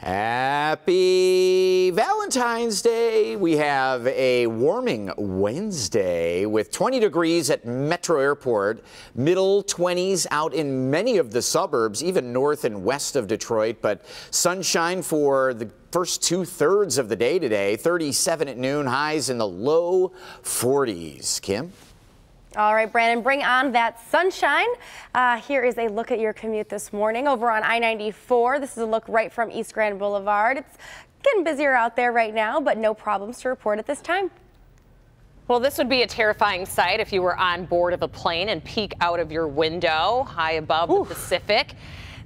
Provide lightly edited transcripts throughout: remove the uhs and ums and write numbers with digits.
Happy Valentine's Day. We have a warming Wednesday with 20 degrees at Metro Airport, middle 20s out in many of the suburbs, even north and west of Detroit, but sunshine for the first 2/3 of the day today. 37 at noon, highs in the low 40s. Kim? All right, Brandon, bring on that sunshine. Here is a look at your commute this morning over on I-94. This is a look right from East Grand Boulevard. It's getting busier out there right now, but no problems to report at this time. Well, this would be a terrifying sight if you were on board of a plane and peek out of your window high above the Pacific.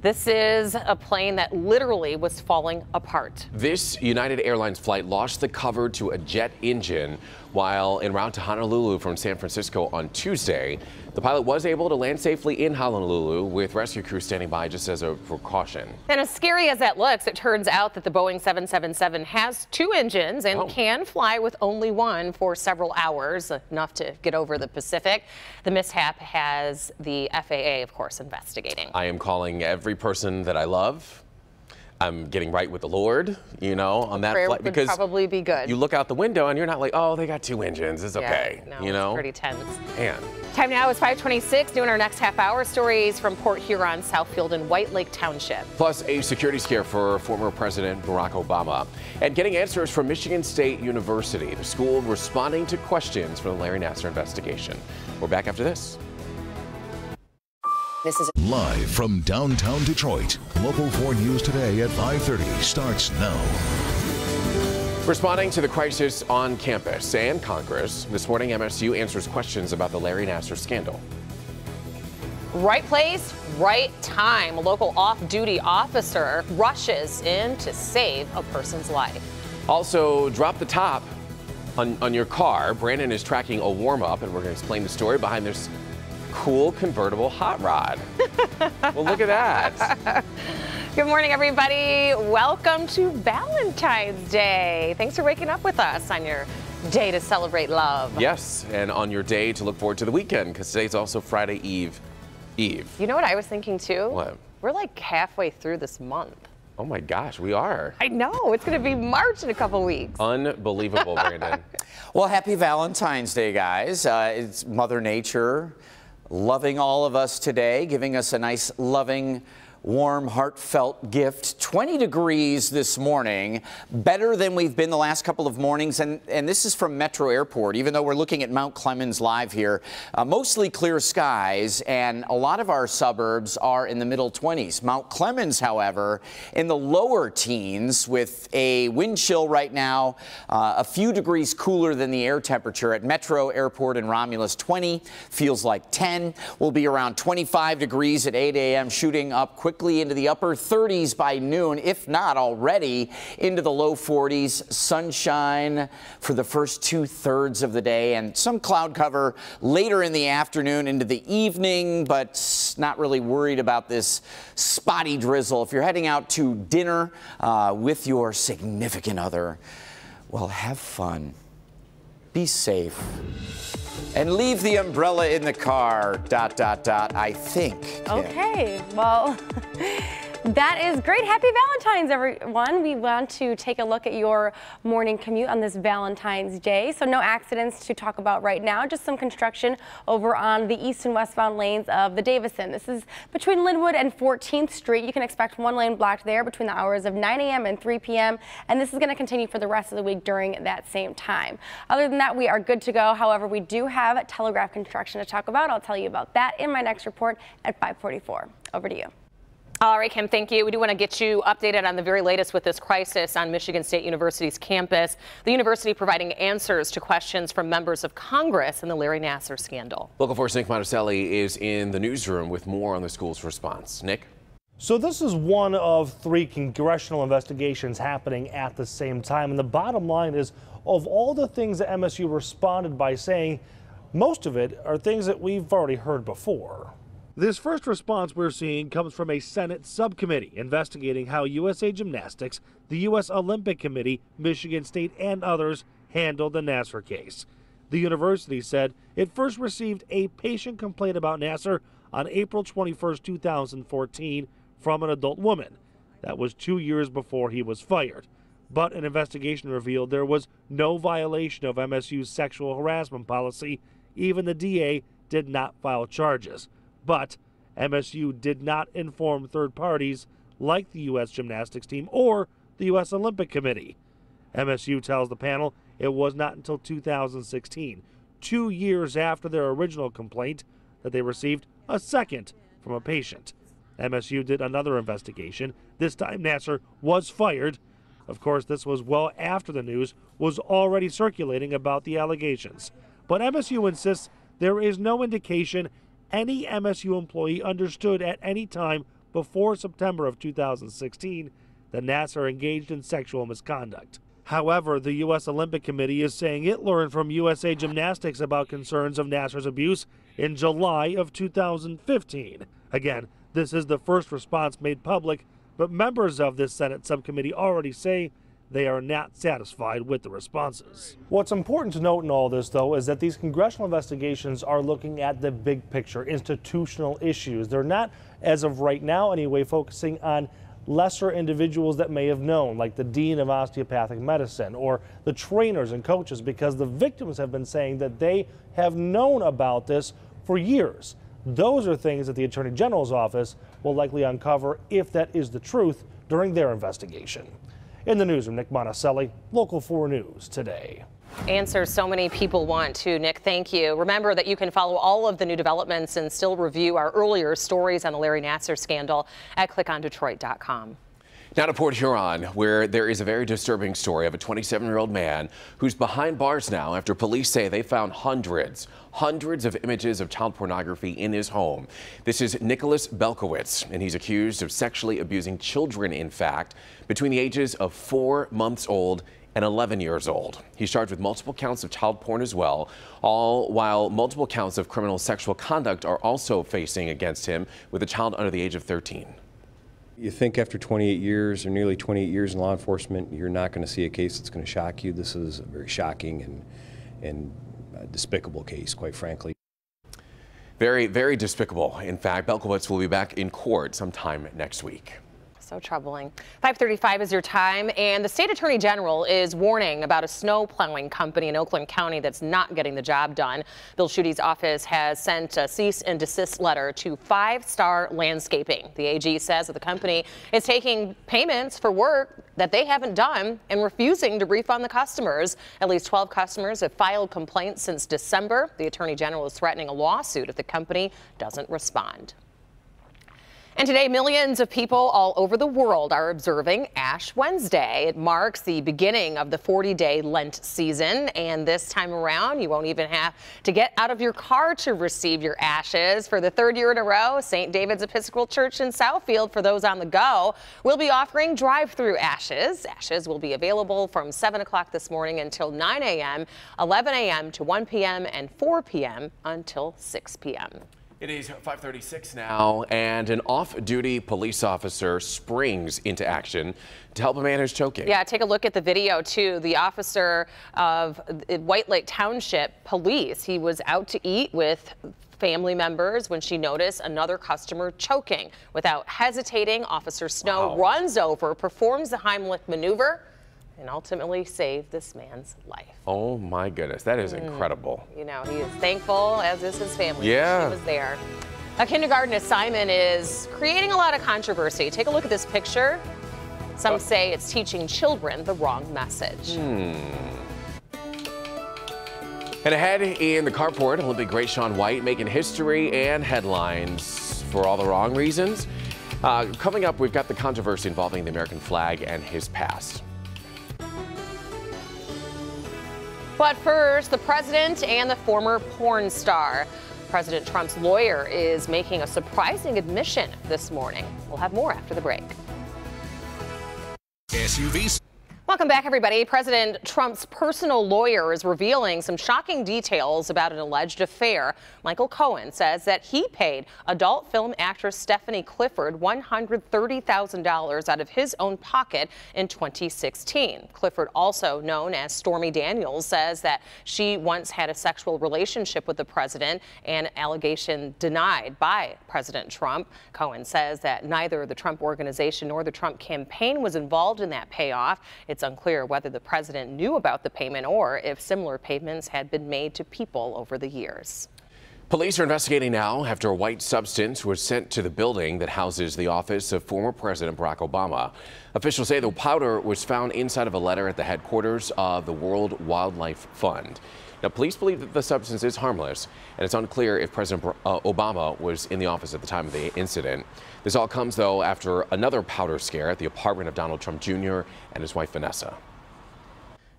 This is a plane that literally was falling apart. This United Airlines flight lost the cover to a jet engine while en route to Honolulu from San Francisco on Tuesday. The pilot was able to land safely in Honolulu with rescue crews standing by just as a precaution. And as scary as that looks, it turns out that the Boeing 777 has two engines and can fly with only one for several hours, enough to get over the Pacific. The mishap has the FAA, of course, investigating. I am calling every person that I love. I'm getting right with the Lord, you know, on that flight, because probably be good. You look out the window and you're not like, oh, they got two engines, it's okay. No, you know, it's pretty tense. Man. Time now is 5:26. Doing our next half hour, stories from Port Huron, Southfield, and White Lake Township. Plus a security scare for former President Barack Obama, and getting answers from Michigan State University, the school responding to questions from the Larry Nassar investigation. We're back after this. This is live from downtown Detroit. Local 4 News Today at 5:30 starts now. Responding to the crisis on campus and Congress, this morning MSU answers questions about the Larry Nassar scandal. Right place, right time. A local off-duty officer rushes in to save a person's life. Also, drop the top on your car. Brandon is tracking a warm-up, and we're going to explain the story behind this cool convertible hot rod. Well, look at that. Good morning, everybody. Welcome to Valentine's Day. Thanks for waking up with us on your day to celebrate love. Yes, and on your day to look forward to the weekend, because today's also Friday Eve. You know what I was thinking too? What? We're like halfway through this month. Oh my gosh, we are. I know, it's gonna be March in a couple weeks. Unbelievable, Brandon. Well, happy Valentine's Day, guys. It's Mother Nature loving all of us today, giving us a nice, loving, warm, heartfelt gift. 20 degrees this morning, better than we've been the last couple of mornings. And this is from Metro Airport, even though we're looking at Mount Clemens live here. Mostly clear skies, and a lot of our suburbs are in the middle 20s. Mount Clemens, however, in the lower teens with a wind chill right now, a few degrees cooler than the air temperature at Metro Airport in Romulus. 20 feels like 10. We'll be around 25 degrees at 8 a.m. shooting up quickly into the upper 30s by noon, if not already into the low 40s. Sunshine for the first 2/3 of the day, and some cloud cover later in the afternoon into the evening, but not really worried about this spotty drizzle. If you're heading out to dinner with your significant other, well, have fun. Be safe. And leave the umbrella in the car, ... I think. Okay, well, that is great. Happy Valentine's, everyone. We want to take a look at your morning commute on this Valentine's Day. So no accidents to talk about right now, just some construction over on the east and westbound lanes of the Davison. This is between Linwood and 14th Street. You can expect one lane blocked there between the hours of 9 a.m. and 3 p.m. And this is going to continue for the rest of the week during that same time. Other than that, we are good to go. However, we do have telegraph construction to talk about. I'll tell you about that in my next report at 5:44. Over to you. All right, Kim, thank you. We do want to get you updated on the very latest with this crisis on Michigan State University's campus. The university providing answers to questions from members of Congress in the Larry Nassar scandal. Local 4's Nick Monticelli is in the newsroom with more on the school's response. Nick? So this is one of 3 congressional investigations happening at the same time. And the bottom line is, of all the things that MSU responded by saying, most of it are things that we've already heard before. This first response we're seeing comes from a Senate subcommittee investigating how USA Gymnastics, the U.S. Olympic Committee, Michigan State, and others handled the Nassar case. The university said it first received a patient complaint about Nassar on April 21, 2014 from an adult woman. That was 2 years before he was fired. But an investigation revealed there was no violation of MSU's sexual harassment policy. Even the DA did not file charges. But MSU did not inform third parties like the U.S. gymnastics team or the U.S. Olympic Committee. MSU tells the panel it was not until 2016, 2 years after their original complaint, that they received a second from a patient. MSU did another investigation. This time Nassar was fired. Of course, this was well after the news was already circulating about the allegations. But MSU insists there is no indication any MSU employee understood at any time before September of 2016 that Nassar engaged in sexual misconduct. However, the U.S. Olympic Committee is saying it learned from USA Gymnastics about concerns of Nassar's abuse in July of 2015. Again, this is the first response made public, but members of this Senate subcommittee already say they are not satisfied with the responses. What's important to note in all this, though, is that these congressional investigations are looking at the big picture, institutional issues. They're not, as of right now anyway, focusing on lesser individuals that may have known, like the dean of osteopathic medicine or the trainers and coaches, because the victims have been saying that they have known about this for years. Those are things that the Attorney General's office will likely uncover, if that is the truth, during their investigation. In the newsroom, Nick Monticelli, Local 4 News Today. Answers so many people want to. Nick, thank you. Remember that you can follow all of the new developments and still review our earlier stories on the Larry Nassar scandal at clickondetroit.com. Now to Port Huron, where there is a very disturbing story of a 27-year-old man who's behind bars now after police say they found hundreds of images of child pornography in his home. This is Nicholas Belkowitz, and he's accused of sexually abusing children, in fact, between the ages of 4 months old and 11 years old. He's charged with multiple counts of child porn as well, all while multiple counts of criminal sexual conduct are also facing against him with a child under the age of 13. You think after 28 years or nearly 28 years in law enforcement, you're not going to see a case that's going to shock you. This is a very shocking and despicable case, quite frankly. Very, very despicable. In fact, Belkowitz will be back in court sometime next week. So troubling. 5:35 is your time, and the state attorney general is warning about a snow plowing company in Oakland County that's not getting the job done. Bill Schuete's office has sent a cease and desist letter to 5 Star Landscaping. The AG says that the company is taking payments for work that they haven't done and refusing to refund the customers. At least 12 customers have filed complaints since December. The attorney general is threatening a lawsuit if the company doesn't respond. And today, millions of people all over the world are observing Ash Wednesday. It marks the beginning of the 40-day Lent season, and this time around, you won't even have to get out of your car to receive your ashes. For the 3rd year in a row, St. David's Episcopal Church in Southfield, for those on the go, will be offering drive-through ashes. Ashes will be available from 7 o'clock this morning until 9 a.m., 11 a.m. to 1 p.m., and 4 p.m. until 6 p.m. It is 5:36 now, and an off-duty police officer springs into action to help a man who's choking. Yeah, take a look at the video, too. The officer of White Lake Township Police, he was out to eat with family members when she noticed another customer choking. Without hesitating, Officer Snow runs over, performs the Heimlich maneuver, and ultimately saved this man's life. Oh my goodness, that is incredible. You know, he is thankful, as is his family. Yeah. She was there. A kindergarten assignment is creating a lot of controversy. Take a look at this picture. Some say it's teaching children the wrong message. And ahead in the carport, Olympic great Shaun White making history and headlines for all the wrong reasons. Coming up, we've got the controversy involving the American flag and his past. But first, the president and the former porn star. President Trump's lawyer is making a surprising admission this morning. We'll have more after the break. SUVs. Welcome Welcome back, everybody. President Trump's personal lawyer is revealing some shocking details about an alleged affair. Michael Cohen says that he paid adult film actress Stephanie Clifford $130,000 out of his own pocket in 2016. Clifford, also known as Stormy Daniels, says that she once had a sexual relationship with the president, an allegation denied by President Trump. Cohen says that neither the Trump organization nor the Trump campaign was involved in that payoff. It's unclear whether the president knew about the payment or if similar payments had been made to people over the years. Police are investigating now after a white substance was sent to the building that houses the office of former President Barack Obama. Officials say the powder was found inside of a letter at the headquarters of the World Wildlife Fund. Now, police believe that the substance is harmless, and it's unclear if President Obama was in the office at the time of the incident. This all comes, though, after another powder scare at the apartment of Donald Trump Jr. and his wife, Vanessa.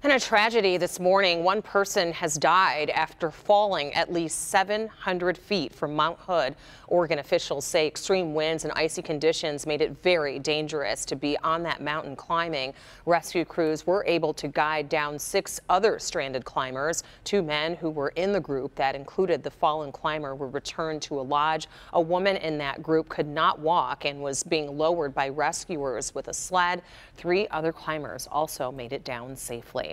In a tragedy this morning, one person has died after falling at least 700 feet from Mount Hood. Oregon officials say extreme winds and icy conditions made it very dangerous to be on that mountain climbing. Rescue crews were able to guide down 6 other stranded climbers. 2 men who were in the group that included the fallen climber were returned to a lodge. A woman in that group could not walk and was being lowered by rescuers with a sled. 3 other climbers also made it down safely.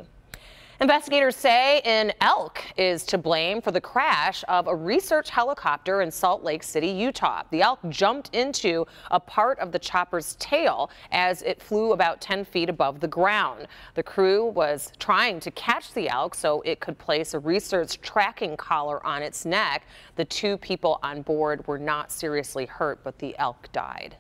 Investigators say an elk is to blame for the crash of a research helicopter in Salt Lake City, Utah. The elk jumped into a part of the chopper's tail as it flew about 10 feet above the ground. The crew was trying to catch the elk so it could place a research tracking collar on its neck. The 2 people on board were not seriously hurt, but the elk died.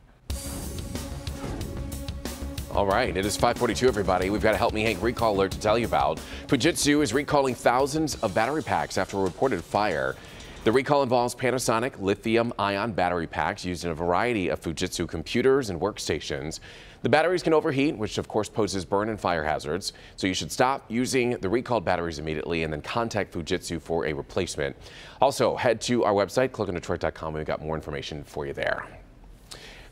All right, it is 5:42, everybody. We've got a Help Me Hank recall alert to tell you about. Fujitsu is recalling thousands of battery packs after a reported fire. The recall involves Panasonic lithium-ion battery packs used in a variety of Fujitsu computers and workstations. The batteries can overheat, which of course poses burn and fire hazards. So you should stop using the recalled batteries immediately and then contact Fujitsu for a replacement. Also, head to our website, cloakanddetroit.com. We've got more information for you there.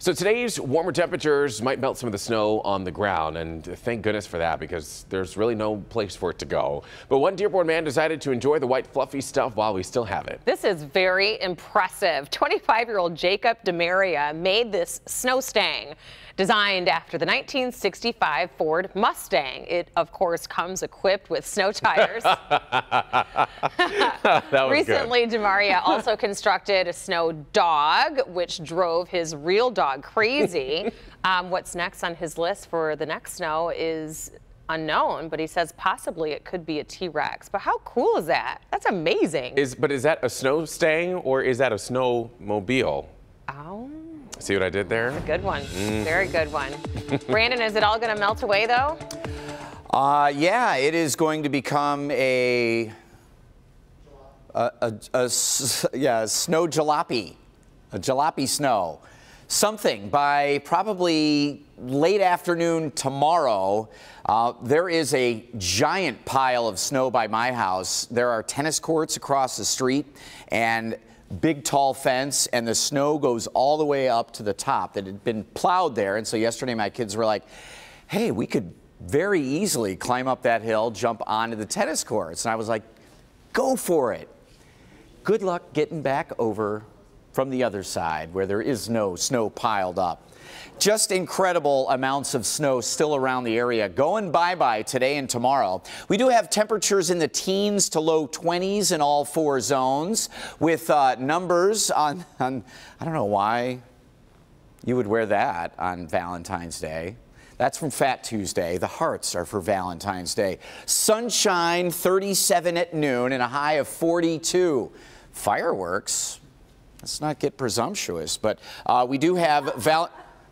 So today's warmer temperatures might melt some of the snow on the ground, and thank goodness for that, because there's really no place for it to go. But one Dearborn man decided to enjoy the white fluffy stuff while we still have it. This is very impressive. 25-year-old Jacob DeMaria made this snow stang. Designed after the 1965 Ford Mustang. It, of course, comes equipped with snow tires. Recently, DeMaria also constructed a snow dog, which drove his real dog crazy. What's next on his list for the next snow is unknown, but he says possibly it could be a T-Rex. But how cool is that? That's amazing. But is that a snow stang or is that a snowmobile? Oh. See what I did there? A good one. Very good one. Brandon, is it all going to melt away, though? Yeah, it is going to become a snow jalopy, a jalopy snow. Something by probably late afternoon tomorrow. There is a giant pile of snow by my house. There are tennis courts across the street and big tall fence, and the snow goes all the way up to the top that had been plowed there. And so yesterday my kids were like, hey, we could very easily climb up that hill, jump onto the tennis courts. And I was like, go for it. Good luck getting back over from the other side where there is no snow piled up. Just incredible amounts of snow still around the area. Going bye-bye today and tomorrow. We do have temperatures in the teens to low 20s in all 4 zones with numbers on, I don't know why you would wear that on Valentine's Day. That's from Fat Tuesday. The hearts are for Valentine's Day. Sunshine, 37 at noon and a high of 42. Fireworks, let's not get presumptuous, but we do have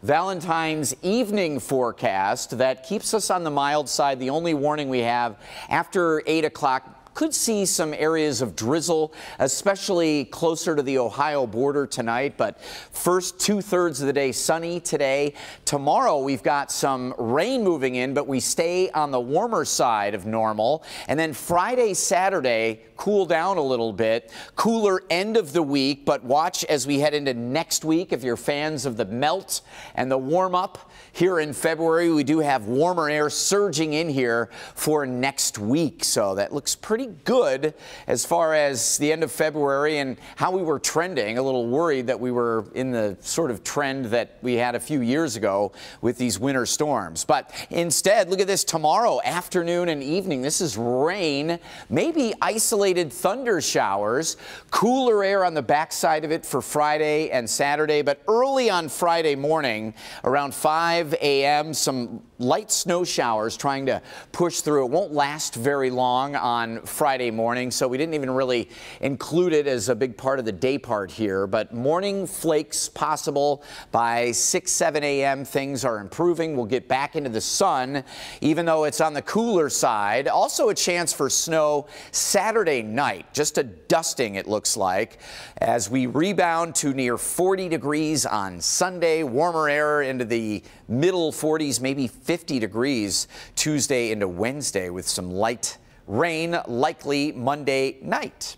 Valentine's evening forecast that keeps us on the mild side. The only warning we have after 8 o'clock Could see some areas of drizzle, especially closer to the Ohio border tonight, but first 2/3 of the day sunny today. Tomorrow we've got some rain moving in, but we stay on the warmer side of normal. And then Friday, Saturday, cool down a little bit. Cooler end of the week, but watch as we head into next week. If you're fans of the melt and the warm up here in February, we do have warmer air surging in here for next week. So that looks pretty good as far as the end of February and how we were trending. A little worried that we were in the sort of trend that we had a few years ago with these winter storms. But instead, look at this tomorrow afternoon and evening. This is rain, maybe isolated thunder showers, cooler air on the backside of it for Friday and Saturday. But early on Friday morning, around 5 a.m., some light snow showers trying to push through. It won't last very long on Friday morning, so we didn't even really include it as a big part of the day part here. But morning flakes possible by 6, 7 a.m. Things are improving. We'll get back into the sun, even though it's on the cooler side. Also a chance for snow Saturday night. Just a dusting, it looks like, as we rebound to near 40 degrees on Sunday. Warmer air into the middle 40s, maybe 50 degrees Tuesday into Wednesday with some light rain likely Monday night.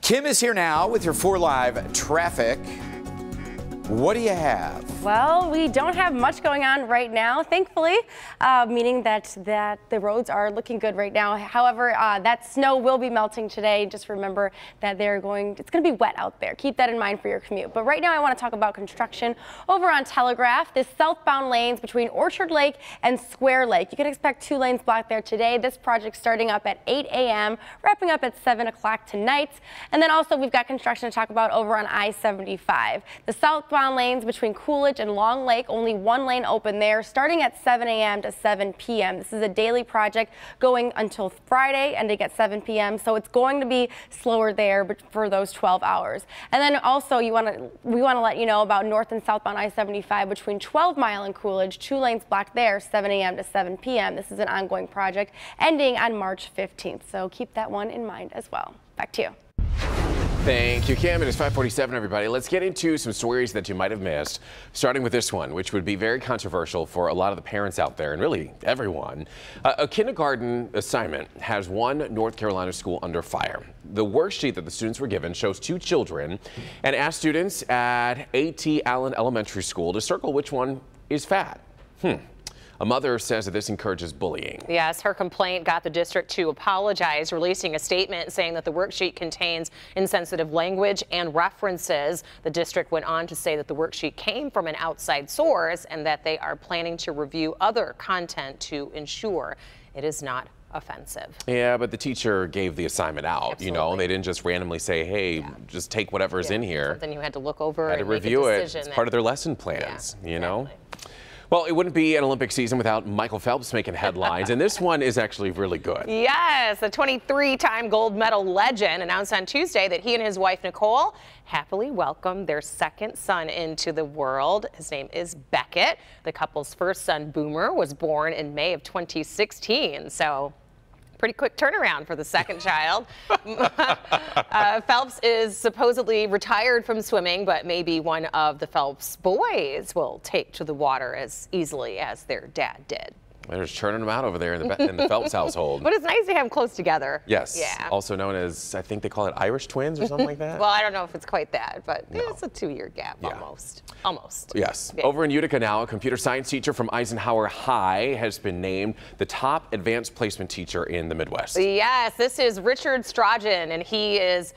Kim is here now with your 4 Live traffic. What do you have? Well, we don't have much going on right now, thankfully, meaning that the roads are looking good right now. However, that snow will be melting today. Just remember that it's going to be wet out there. Keep that in mind for your commute. But right now I want to talk about construction over on Telegraph. This southbound lanes between Orchard Lake and Square Lake. You can expect 2 lanes blocked there today. This project starting up at 8 a.m., wrapping up at 7 o'clock tonight. And then also we've got construction to talk about over on I-75. The southbound lanes between Coolidge and Long Lake, only 1 lane open there, starting at 7 a.m. to 7 p.m. This is a daily project going until Friday, ending at 7 p.m. So it's going to be slower there for those 12 hours. And then also we want to let you know about north and southbound I-75 between 12 Mile and Coolidge, 2 lanes blocked there, 7 a.m. to 7 p.m. This is an ongoing project ending on March 15th. So keep that one in mind as well. Back to you. Thank you, Kim. It is 5:47, everybody. Let's get into some stories that you might have missed, starting with this one, which would be very controversial for a lot of the parents out there and really everyone. A kindergarten assignment has one North Carolina school under fire. The worksheet that the students were given shows 2 children and asked students at A.T. Allen Elementary School to circle which one is fat. A mother says that this encourages bullying. Yes, her complaint got the district to apologize, releasing a statement saying that the worksheet contains insensitive language and references. The district went on to say that the worksheet came from an outside source and that they are planning to review other content to ensure it is not offensive. Yeah, but the teacher gave the assignment out. Absolutely. You know, they didn't just randomly say, hey, just take whatever's in here. Something you had to look over had to and make review a it. decision. It's part of their lesson plans, Yeah, you know? exactly. Well, it wouldn't be an Olympic season without Michael Phelps making headlines, and this one is actually really good. Yes, the 23-time gold medal legend announced on Tuesday that he and his wife, Nicole, happily welcomed their 2nd son into the world. His name is Beckett. The couple's first son, Boomer, was born in May of 2016, so pretty quick turnaround for the 2nd child. Phelps is supposedly retired from swimming, but maybe one of the Phelps boys will take to the water as easily as their dad did. They're just churning them out over there in the Phelps household. But it's nice to have them close together. Yes. Yeah. Also known as, I think they call it Irish twins or something like that. Well, I don't know if it's quite that, but No. it's a 2-year gap Yeah. almost. Yes. Yeah. Over in Utica now, a computer science teacher from Eisenhower High has been named the top advanced placement teacher in the Midwest. Yes, this is Richard Stragen, and he is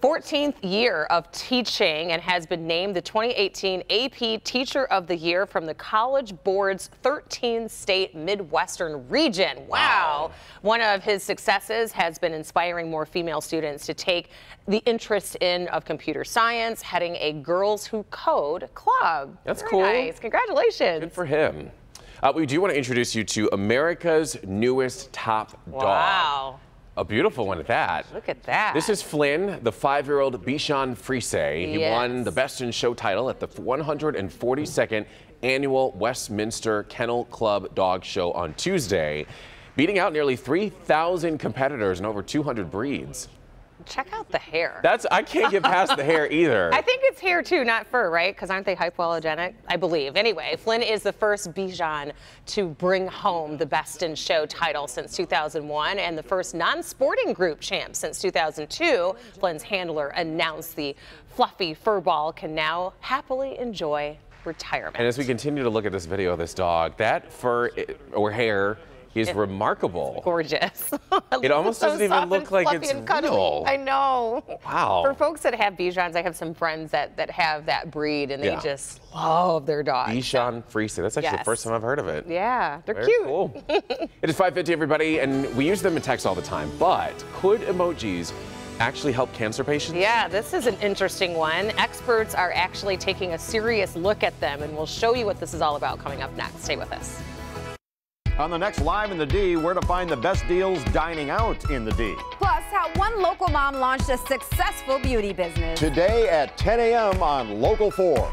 14th year of teaching and has been named the 2018 AP Teacher of the Year from the College Board's 13-state Midwestern region. Wow. One of his successes has been inspiring more female students to take the interest of computer science, heading a Girls Who Code club. That's Very cool. Nice. Congratulations. Good for him. We do want to introduce you to America's newest top dog. Wow. A beautiful one at that. Look at that. This is Flynn, the 5-year-old Bichon Frise. He Yes. won the Best in Show title at the 142nd Annual Westminster Kennel Club Dog Show on Tuesday. beating out nearly 3,000 competitors and over 200 breeds. Check out the hair. I can't get past the hair either. I think it's hair too, not fur, right? Because aren't they hypoallergenic? I believe. Anyway, Flynn is the first Bichon to bring home the Best in Show title since 2001 and the first non-sporting group champ since 2002. Flynn's handler announced the fluffy fur ball can now happily enjoy retirement. And as we continue to look at this video of this dog, that fur or hair is remarkable. Gorgeous. It almost doesn't even look like it's real. I know. Wow. For folks that have Bichons, I have some friends that have that breed, and they just love their dogs. Bichon Frise. That's actually the first time I've heard of it. Yeah, they're Very cute. Cool. It is 5:50, everybody, and we use them in text all the time, but could emojis actually help cancer patients? Yeah, this is an interesting one. Experts are actually taking a serious look at them, and we'll show you what this is all about coming up next. Stay with us. On the next Live in the D, where to find the best deals dining out in the D. Plus, how one local mom launched a successful beauty business. Today at 10 a.m. on Local 4.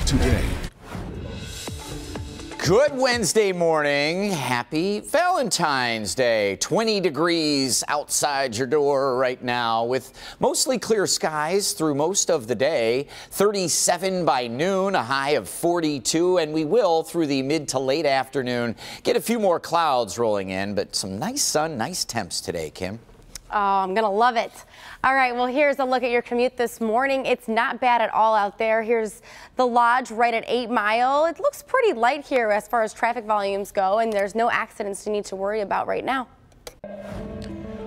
Today. Good Wednesday morning. Happy Valentine's Day. 20 degrees outside your door right now with mostly clear skies through most of the day. 37 by noon, a high of 42, and we will through the mid to late afternoon get a few more clouds rolling in, but some nice sun, nice temps today, Kim. Oh, I'm going to love it. All right, well, here's a look at your commute this morning. It's not bad at all out there. Here's the Lodge right at 8 Mile. It looks pretty light here as far as traffic volumes go, and there's no accidents you need to worry about right now.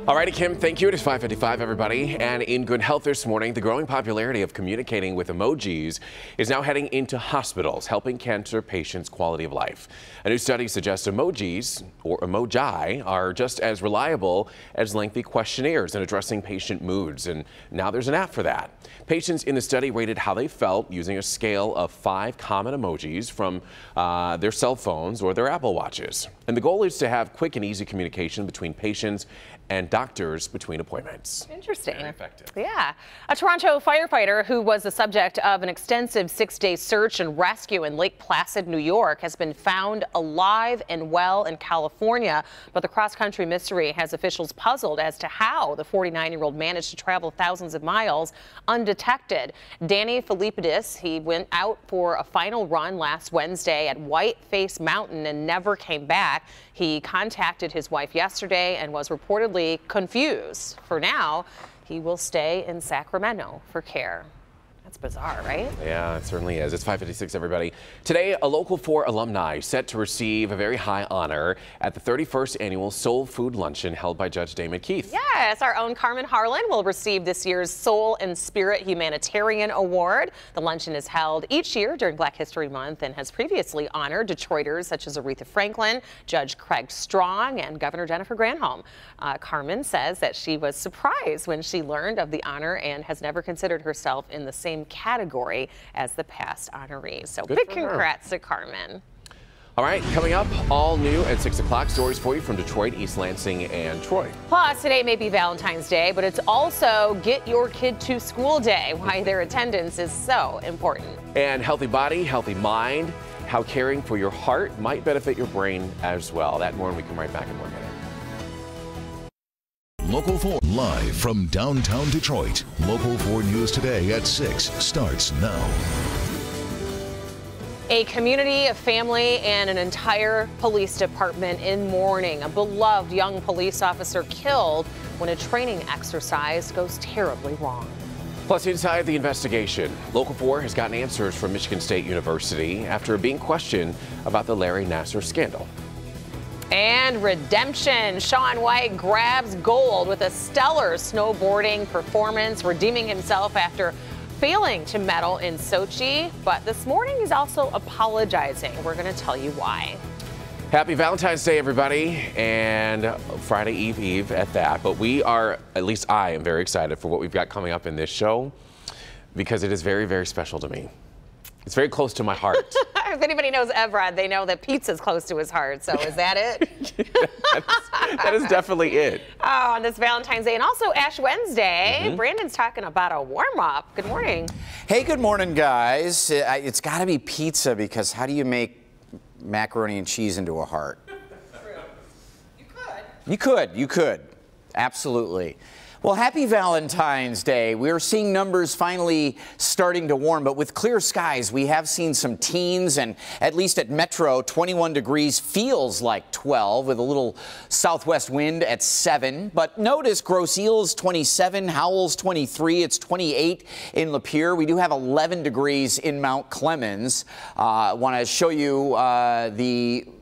All righty, Kim, thank you. It is 5:55, everybody. And in good health this morning, the growing popularity of communicating with emojis is now heading into hospitals, helping cancer patients' quality of life. A new study suggests emojis, or emoji, are just as reliable as lengthy questionnaires in addressing patient moods. And now there's an app for that. Patients in the study rated how they felt using a scale of 5 common emojis from their cell phones or their Apple Watches. And the goal is to have quick and easy communication between patients and doctors between appointments. Interesting. Very effective. Yeah. A Toronto firefighter who was the subject of an extensive 6-day search and rescue in Lake Placid, New York, has been found alive and well in California. But the cross-country mystery has officials puzzled as to how the 49-year-old managed to travel thousands of miles undetected. Danny Philippidis, he went out for a final run last Wednesday at Whiteface Mountain and never came back. He contacted his wife yesterday and was reportedly confused. For now, he will stay in Sacramento for care. That's bizarre, right? Yeah, it certainly is. It's 5:56, everybody. Today, a Local 4 alumni set to receive a very high honor at the 31st annual Soul Food Luncheon held by Judge Damon Keith. Yes, our own Carmen Harlan will receive this year's Soul and Spirit Humanitarian Award. The luncheon is held each year during Black History Month and has previously honored Detroiters such as Aretha Franklin, Judge Craig Strong, and Governor Jennifer Granholm. Carmen says that she was surprised when she learned of the honor and has never considered herself in the same category as the past honorees. So big congrats to Carmen. All right, coming up, all new at 6 o'clock, stories for you from Detroit, East Lansing, and Troy. Plus, today may be Valentine's Day, but it's also Get Your Kid to School Day, why their attendance is so important. And healthy body, healthy mind, how caring for your heart might benefit your brain as well. That and more, and we come right back in 1 minute. Local 4 live from downtown Detroit. Local 4 News Today at 6 starts now. A community, a family, and an entire police department in mourning. A beloved young police officer killed when a training exercise goes terribly wrong. Plus, inside the investigation, Local 4 has gotten answers from Michigan State University after being questioned about the Larry Nassar scandal. And redemption. Shaun White grabs gold with a stellar snowboarding performance, redeeming himself after failing to medal in Sochi. But this morning he's also apologizing. We're going to tell you why. Happy Valentine's Day, everybody, and Friday Eve at that. But we are, at least I am very excited for what we've got coming up in this show because it is very, very special to me. It's very close to my heart. If anybody knows Evrod, they know that pizza's close to his heart. So is that it? That is definitely it. Oh, on this Valentine's Day and also Ash Wednesday, Brandon's talking about a warm-up. Good morning. Hey, good morning, guys. It's got to be pizza because how do you make macaroni and cheese into a heart? You could. Absolutely. Well, happy Valentine's Day. We're seeing numbers finally starting to warm, but with clear skies, we have seen some teens, and at least at Metro, 21 degrees feels like 12 with a little southwest wind at 7. But notice Grosse Ile's 27, Howell's 23, it's 28 in Lapeer. We do have 11 degrees in Mount Clemens. I want to show you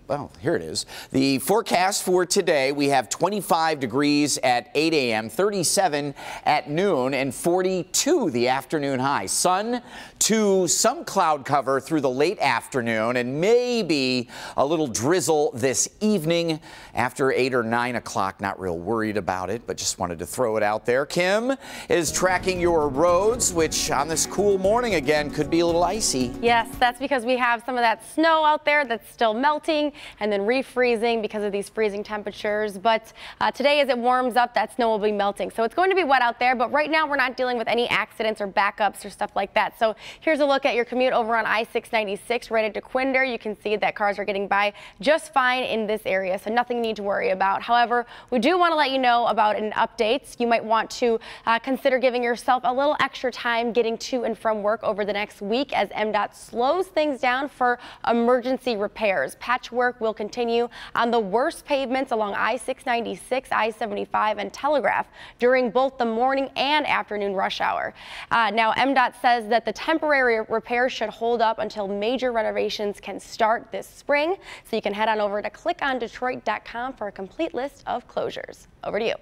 well, here it is. The forecast for today, we have 25 degrees at 8 a.m., 37 at noon, and 42 the afternoon high. Sun to some cloud cover through the late afternoon, and maybe a little drizzle this evening after 8 or 9 o'clock. Not real worried about it, but just wanted to throw it out there. Kim is tracking your roads, which on this cool morning again could be a little icy. Yes, that's because we have some of that snow out there that's still melting and then refreezing because of these freezing temperatures. But today, as it warms up, that snow will be melting. So it's going to be wet out there, but right now we're not dealing with any accidents or backups or stuff like that. So here's a look at your commute over on I-696 right into Quinder. You can see that cars are getting by just fine in this area, so nothing you need to worry about. However, we do want to let you know about an update. You might want to consider giving yourself a little extra time getting to and from work over the next week as MDOT slows things down for emergency repairs. Patchwork will continue on the worst pavements along I-696, I-75, and Telegraph during both the morning and afternoon rush hour. Now, MDOT says that the temporary repairs should hold up until major renovations can start this spring. So you can head on over to clickondetroit.com for a complete list of closures. Over to you.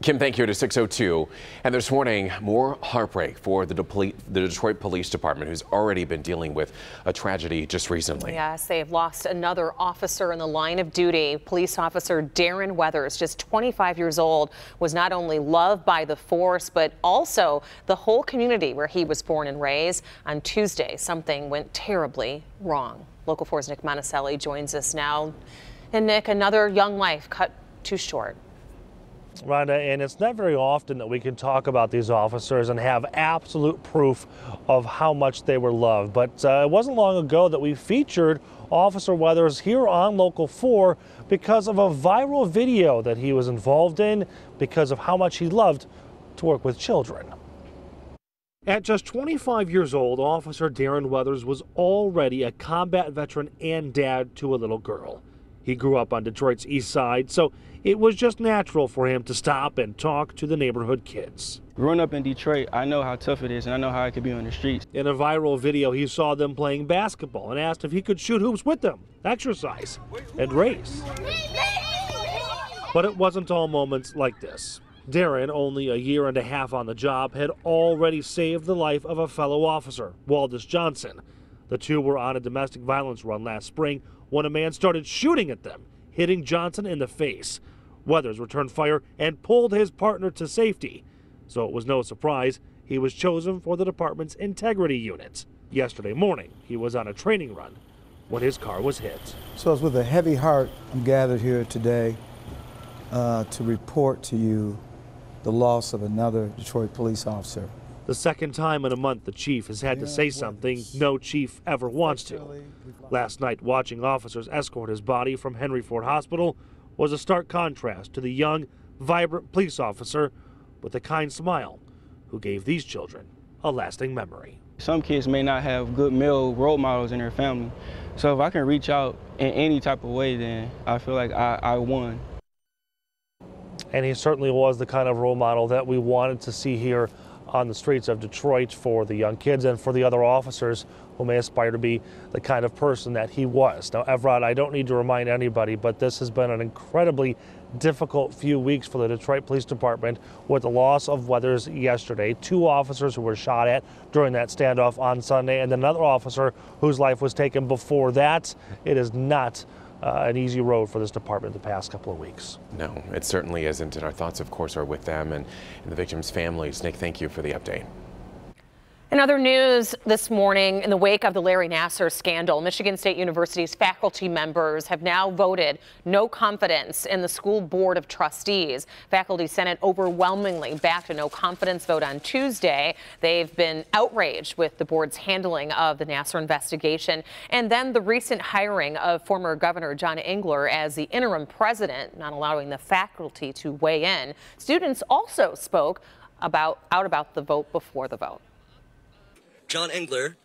Kim, thank you. To 6:02. And this morning, more heartbreak for the Detroit Police Department, who's already been dealing with a tragedy just recently. Yes, they've lost another officer in the line of duty. Police officer Darren Weathers, just 25 years old, was not only loved by the force, but also the whole community where he was born and raised. On Tuesday, something went terribly wrong. Local 4's Nick Monticelli joins us now. And Nick, another young life cut too short. Rhonda, and it's not very often that we can talk about these officers and have absolute proof of how much they were loved. But it wasn't long ago that we featured Officer Weathers here on Local 4 because of a viral video that he was involved in because of how much he loved to work with children. At just 25 years old, Officer Darren Weathers was already a combat veteran and dad to a little girl. He grew up on Detroit's east side, so it was just natural for him to stop and talk to the neighborhood kids. Growing up in Detroit, I know how tough it is, and I know how it could be on the streets. In a viral video, he saw them playing basketball and asked if he could shoot hoops with them, exercise, and race. But it wasn't all moments like this. Darren, only a year and a half on the job, had already saved the life of a fellow officer, Waldis Johnson. The two were on a domestic violence run last spring when a man started shooting at them, hitting Johnson in the face. Weathers returned fire and pulled his partner to safety. So it was no surprise he was chosen for the department's integrity unit. Yesterday morning, he was on a training run when his car was hit. So it's with a heavy heart I'm gathered here today to report to you the loss of another Detroit police officer. The second time in a month the chief has had to say something no chief ever wants to. Last night, watching officers escort his body from Henry Ford Hospital was a stark contrast to the young, vibrant police officer with a kind smile who gave these children a lasting memory. Some kids may not have good male role models in their family, so if I can reach out in any type of way, then I feel like I won. And he certainly was the kind of role model that we wanted to see here on the streets of Detroit for the young kids and for the other officers who may aspire to be the kind of person that he was. Now, Evrod, I don't need to remind anybody, but this has been an incredibly difficult few weeks for the Detroit Police Department with the loss of Weathers yesterday. 2 officers who were shot at during that standoff on Sunday, and another officer whose life was taken before that. It is not an easy road for this department the past couple of weeks. No, it certainly isn't, and our thoughts, of course, are with them and the victims' families. Nick, thank you for the update. In other news this morning, in the wake of the Larry Nassar scandal, Michigan State University's faculty members have now voted no confidence in the school board of trustees. Faculty Senate overwhelmingly backed a no confidence vote on Tuesday. They've been outraged with the board's handling of the Nassar investigation and then the recent hiring of former Governor John Engler as the interim president, not allowing the faculty to weigh in. Students also spoke out about the vote before the vote. John Engler,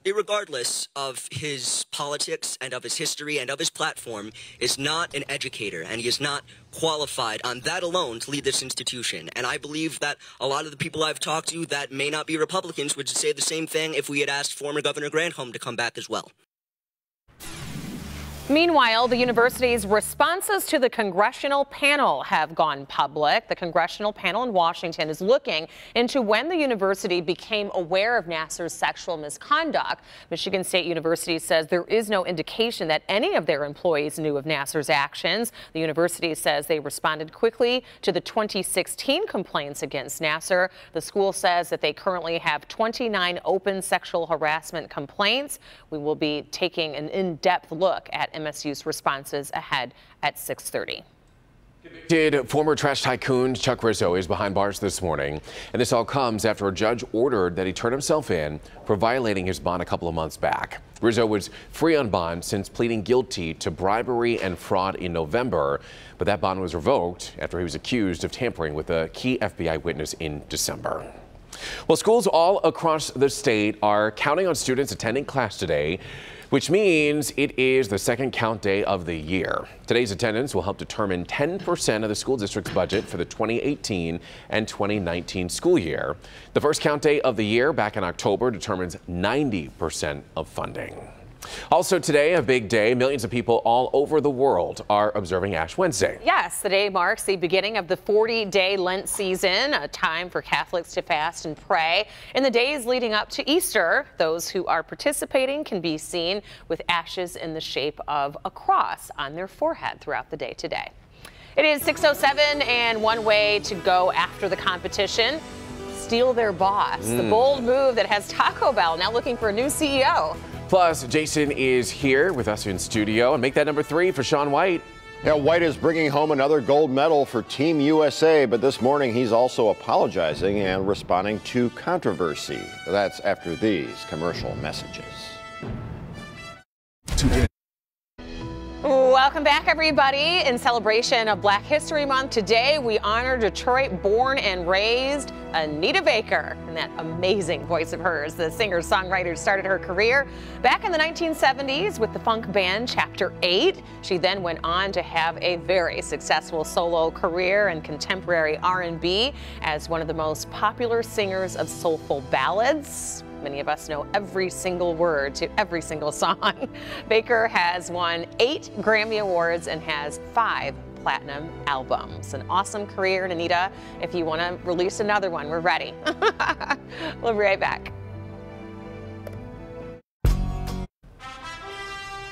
irregardless of his politics and of his history and of his platform, is not an educator, and he is not qualified on that alone to lead this institution. And I believe that a lot of the people I've talked to that may not be Republicans would say the same thing if we had asked former Governor Granholm to come back as well. Meanwhile, the university's responses to the congressional panel have gone public. The congressional panel in Washington is looking into when the university became aware of Nassar's sexual misconduct. Michigan State University says there is no indication that any of their employees knew of Nassar's actions. The university says they responded quickly to the 2016 complaints against Nassar. The school says that they currently have 29 open sexual harassment complaints. We will be taking an in-depth look at MSU's responses ahead at 6:30. Convicted former trash tycoon Chuck Rizzo is behind bars this morning, and this all comes after a judge ordered that he turn himself in for violating his bond a couple of months back. Rizzo was free on bond since pleading guilty to bribery and fraud in November, but that bond was revoked after he was accused of tampering with a key FBI witness in December. Well, schools all across the state are counting on students attending class today, which means it is the second count day of the year. Today's attendance will help determine 10% of the school district's budget for the 2018 and 2019 school year. The first count day of the year back in October determines 90% of funding. Also today, a big day. Millions of people all over the world are observing Ash Wednesday. Yes, the day marks the beginning of the 40-day Lent season, a time for Catholics to fast and pray. In the days leading up to Easter, those who are participating can be seen with ashes in the shape of a cross on their forehead throughout the day today. It is 6:07, and one way to go after the competition: steal their boss. The bold move that has Taco Bell now looking for a new CEO. Plus, Jason is here with us in studio, and make that number 3 for Shaun White. Yeah, White is bringing home another gold medal for Team USA, but this morning he's also apologizing and responding to controversy. That's after these commercial messages. Welcome back, everybody. In celebration of Black History Month, today we honor Detroit-born and raised Anita Baker. And that amazing voice of hers, the singer-songwriter, started her career back in the 1970s with the funk band Chapter 8. She then went on to have a very successful solo career in contemporary R&B as one of the most popular singers of soulful ballads. Many of us know every single word to every single song. Baker has won 8 Grammy Awards and has 5 platinum albums. An awesome career, and Anita, if you want to release another one, we're ready. We'll be right back.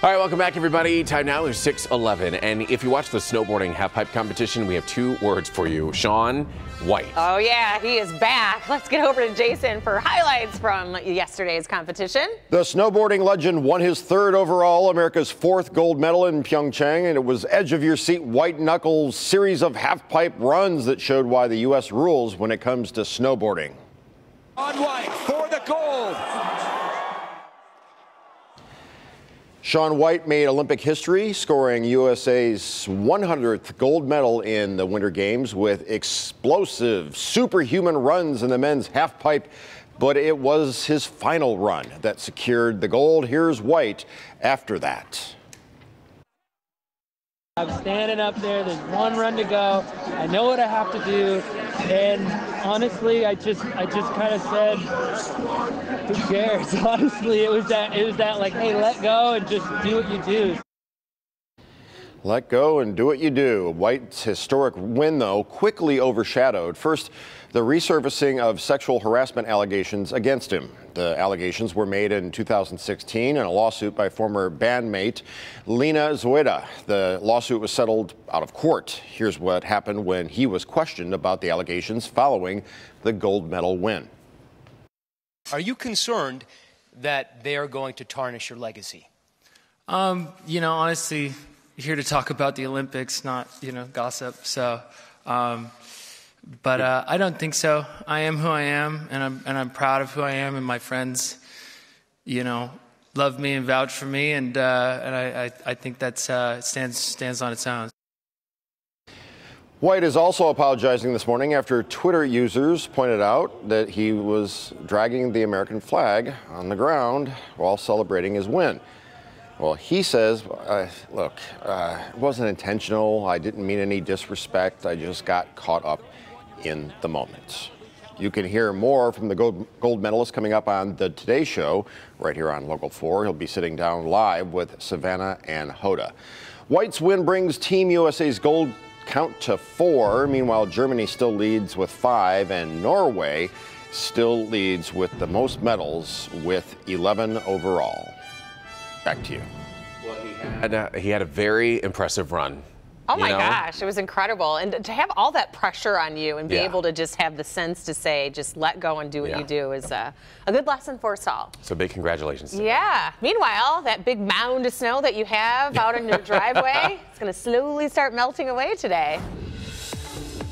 All right, welcome back, everybody. Time now is 6:11, and if you watch the snowboarding halfpipe competition, we have 2 words for you: Shaun White. Oh yeah, he is back. Let's get over to Jason for highlights from yesterday's competition. The snowboarding legend won his 3rd overall, America's 4th gold medal in Pyeongchang, and it was edge-of-your-seat white knuckles series of half-pipe runs that showed why the U.S. rules when it comes to snowboarding. On White for the gold. Shaun White made Olympic history, scoring USA's 100th gold medal in the Winter Games with explosive, superhuman runs in the men's halfpipe. But it was his final run that secured the gold. Here's White after that. I'm standing up there, there's 1 run to go. I know what I have to do. And honestly, I just kind of said, who cares? Honestly, it was that like, hey, let go and just do what you do. Let go and do what you do. White's historic win, though, quickly overshadowed first the resurfacing of sexual harassment allegations against him. The allegations were made in 2016 in a lawsuit by former bandmate Lena Zoida. The lawsuit was settled out of court. Here's what happened when he was questioned about the allegations following the gold medal win. Are you concerned that they are going to tarnish your legacy? You know, honestly, here to talk about the Olympics, not, gossip. So, but I don't think so. I am who I am, and I'm proud of who I am, and my friends, love me and vouch for me, and I think that stands on its own. White is also apologizing this morning after Twitter users pointed out that he was dragging the American flag on the ground while celebrating his win. Well, he says, look, it wasn't intentional. I didn't mean any disrespect. I just got caught up in the moment. You can hear more from the gold medalist coming up on the Today Show right here on Local 4. He'll be sitting down live with Savannah and Hoda. White's win brings Team USA's gold count to 4. Meanwhile, Germany still leads with 5, and Norway still leads with the most medals with 11 overall. Back to you. Well, he had a very impressive run. Oh my gosh, it was incredible. And to have all that pressure on you and be able to just have the sense to say, just let go and do what you do is a good lesson for us all. So big congratulations. Yeah. Meanwhile, that big mound of snow that you have out in your driveway, it's going to slowly start melting away today.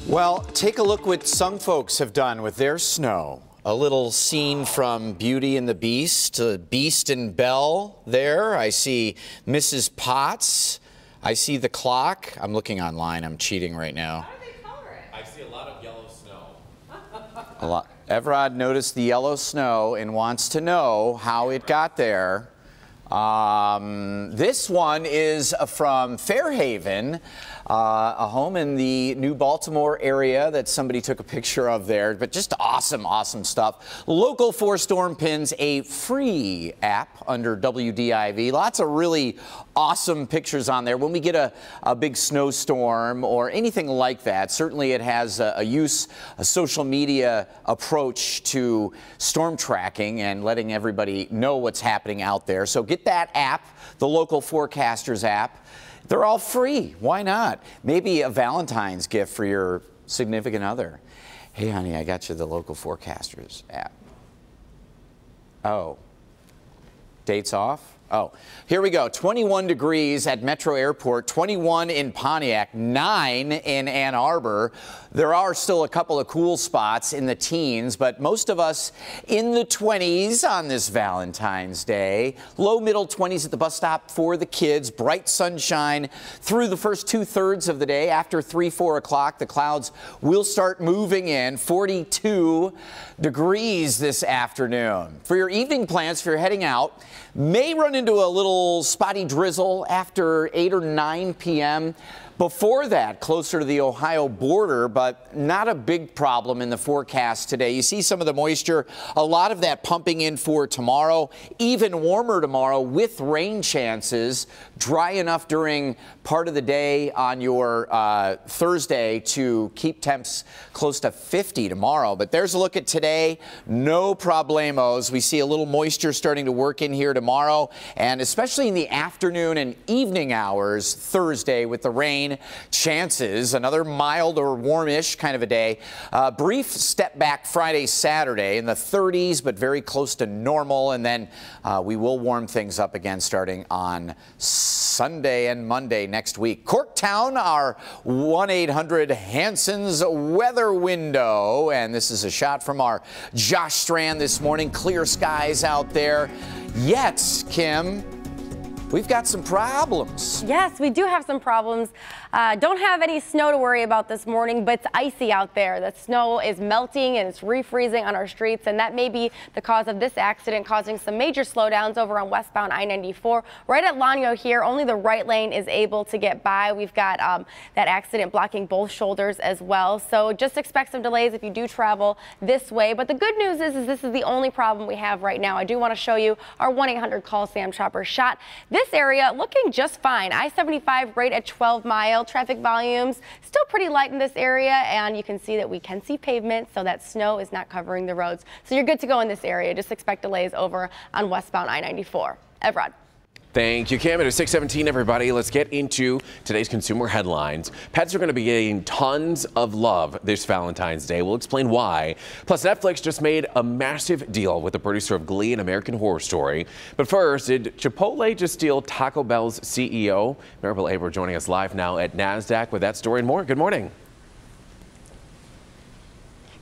Well, take a look what some folks have done with their snow. A little scene from Beauty and the Beast, Beast and Belle there. I see Mrs. Potts. I see the clock. I'm looking online. I'm cheating right now. How do they color it? I see a lot of yellow snow. A lot. Evrod noticed the yellow snow and wants to know how it got there. This one is from Fairhaven, a home in the New Baltimore area that somebody took a picture of there, but just awesome, awesome stuff. Local 4 Storm Pins, a free app under WDIV. Lots of really awesome pictures on there. When we get a big snowstorm or anything like that, certainly it has a social media approach to storm tracking and letting everybody know what's happening out there. So get that app, the Local Forecasters app. They're all free. Why not? Maybe a Valentine's gift for your significant other. Hey, honey, I got you the Local Forecasters app. Oh, dates off? Oh, here we go. 21 degrees at Metro Airport, 21 in Pontiac, 9 in Ann Arbor. There are still a couple of cool spots in the teens, but most of us in the 20s on this Valentine's Day. Low middle 20s at the bus stop for the kids. Bright sunshine through the first 2/3 of the day. After 3, 4 o'clock, the clouds will start moving in. 42 degrees this afternoon. For your evening plans, if you're heading out, may run into a little spotty drizzle after 8 or 9 p.m. Before that, closer to the Ohio border, but not a big problem in the forecast today. You see some of the moisture, a lot of that pumping in for tomorrow, even warmer tomorrow with rain chances, dry enough during part of the day on your Thursday to keep temps close to 50 tomorrow. But there's a look at today. No problemos. We see a little moisture starting to work in here tomorrow, and especially in the afternoon and evening hours Thursday with the rain chances. Another mild or warmish kind of a day. Brief step back Friday, Saturday in the 30s, but very close to normal. And then we will warm things up again starting on Sunday and Monday next week. Corktown, our 1-800-Hanson's weather window. And this is a shot from our Josh Strand this morning. Clear skies out there. Yet, Kim, we've got some problems. Yes, we do have some problems. Don't have any snow to worry about this morning, but it's icy out there. The snow is melting and it's refreezing on our streets, and that may be the cause of this accident, causing some major slowdowns over on westbound I-94. Right at Lanyo here, only the right lane is able to get by. We've got that accident blocking both shoulders as well. So just expect some delays if you do travel this way. But the good news is this is the only problem we have right now. I do want to show you our 1-800-CALL-SAM-CHOPPER shot. This area looking just fine. I-75 right at 12 Mile. Traffic volumes still pretty light in this area, and you can see that we can see pavement, so that snow is not covering the roads. So you're good to go in this area. Just expect delays over on westbound I-94. Evrod. Thank you, Cam. It is 6:17, everybody. Let's get into today's consumer headlines. Pets are going to be getting tons of love this Valentine's Day. We'll explain why. Plus, Netflix just made a massive deal with the producer of Glee and American Horror Story. But first, did Chipotle just steal Taco Bell's CEO? Maribel Aber joining us live now at NASDAQ with that story and more. Good morning.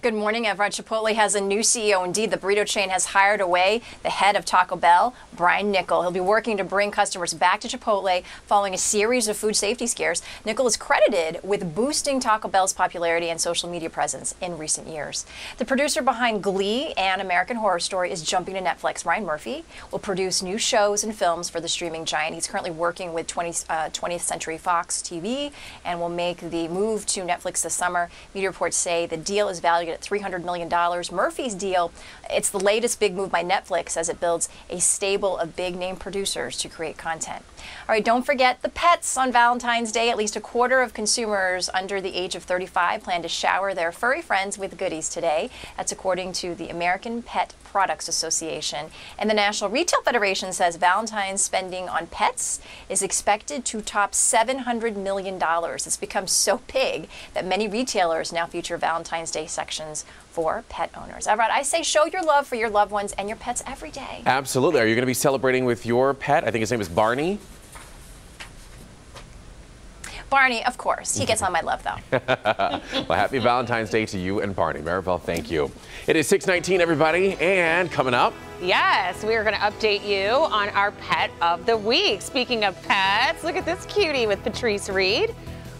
Good morning, Everett. Chipotle has a new CEO. Indeed, the burrito chain has hired away the head of Taco Bell, Brian Niccol. He'll be working to bring customers back to Chipotle following a series of food safety scares. Niccol is credited with boosting Taco Bell's popularity and social media presence in recent years. The producer behind Glee and American Horror Story is jumping to Netflix. Ryan Murphy will produce new shows and films for the streaming giant. He's currently working with 20th Century Fox TV and will make the move to Netflix this summer. Media reports say the deal is valued at $300 million. Murphy's deal, it's the latest big move by Netflix as it builds a stable of big-name producers to create content. All right, don't forget the pets on Valentine's Day. At least a quarter of consumers under the age of 35 plan to shower their furry friends with goodies today. That's according to the American Pet Products Association. And the National Retail Federation says Valentine's spending on pets is expected to top $700 million. It's become so big that many retailers now feature Valentine's Day sections for pet owners. Everett, I say show your love for your loved ones and your pets every day. Absolutely. Are you going to be celebrating with your pet? I think his name is Barney. Barney, of course. He gets all my love, though. Well, happy Valentine's Day to you and Barney. Maribel, thank you. It is 6:19, everybody, and coming up. Yes, we are going to update you on our pet of the week. Speaking of pets, look at this cutie with Patrice Reed.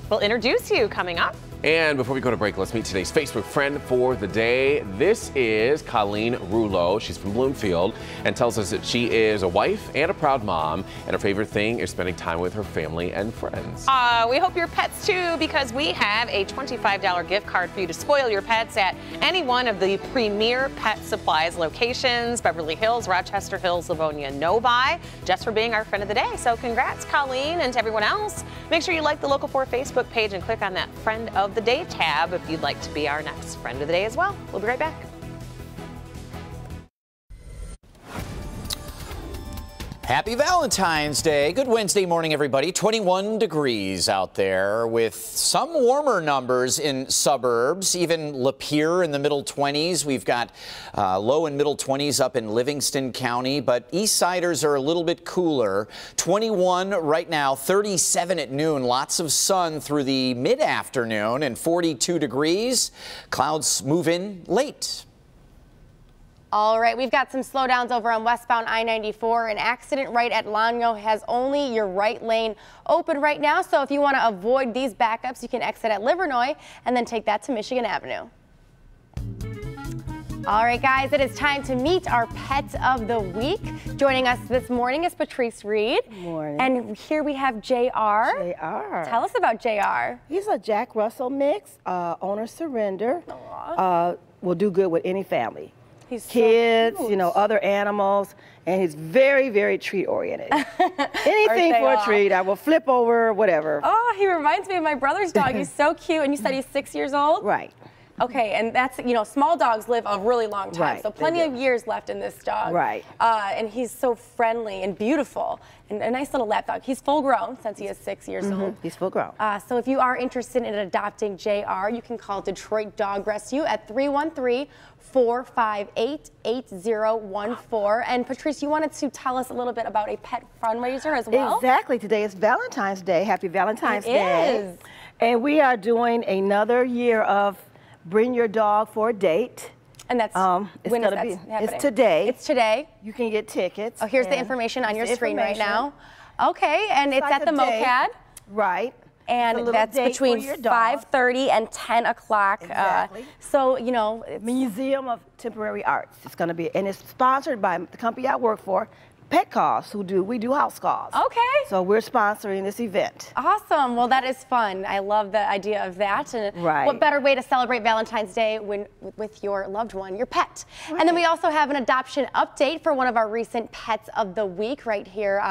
We'll introduce you coming up. And before we go to break, let's meet today's Facebook friend for the day. This is Colleen Rouleau. She's from Bloomfield and tells us that she is a wife and a proud mom, and her favorite thing is spending time with her family and friends. We hope your pets too, because we have a $25 gift card for you to spoil your pets at any one of the premier pet supplies locations: Beverly Hills, Rochester Hills, Livonia, Novi, just for being our friend of the day. So congrats, Colleen, and to everyone else. Make sure you like the Local 4 Facebook page and click on that Friend of the Day tab if you'd like to be our next friend of the day as well. We'll be right back. Happy Valentine's Day. Good Wednesday morning, everybody. 21 degrees out there with some warmer numbers in suburbs, even Lapeer in the middle 20s. We've got low and middle 20s up in Livingston County, but East Siders are a little bit cooler. 21 right now, 37 at noon. Lots of sun through the mid-afternoon and 42 degrees. Clouds move in late. All right, we've got some slowdowns over on westbound I-94. An accident right at Lanyo has only your right lane open right now. So if you want to avoid these backups, you can exit at Livernois and then take that to Michigan Avenue. All right, guys, it is time to meet our pet of the week. Joining us this morning is Patrice Reed. Good morning. And here we have JR. JR. Tell us about JR. He's a Jack Russell mix, owner surrender. Will do good with any family. He's kids, so you know, other animals, and he's very, very treat oriented. Anything for a treat, I will flip over, whatever. Oh, he reminds me of my brother's dog. He's so cute. And you said he's 6 years old? Right. Okay, and that's, you know, small dogs live a really long time, Right, so plenty of years left in this dog. Right. And he's so friendly and beautiful, and a nice little lap dog. He's full grown since he is 6 years old. He's full grown. So if you are interested in adopting JR, you can call Detroit Dog Rescue at 313-458-8014. And Patrice, you wanted to tell us a little bit about a pet fundraiser as well? Exactly. Today is Valentine's Day. Happy Valentine's It Day. is. And we are doing another year of Bring Your Dog for a Date. And that's when is that happening? It's today. It's today. You can get tickets. Oh, here's the information on your screen right now. Okay, and it's at the MoCAD. Right. And that's between 5:30 and 10 o'clock. Exactly. So, you know, Museum of Temporary Arts. It's going to be, and it's sponsored by the company I work for, Pet Calls, we do house calls. Okay. So we're sponsoring this event. Awesome. Well, that is fun. I love the idea of that. And right. What better way to celebrate Valentine's Day with your loved one, your pet. Right. And then we also have an adoption update for one of our recent pets of the week right here.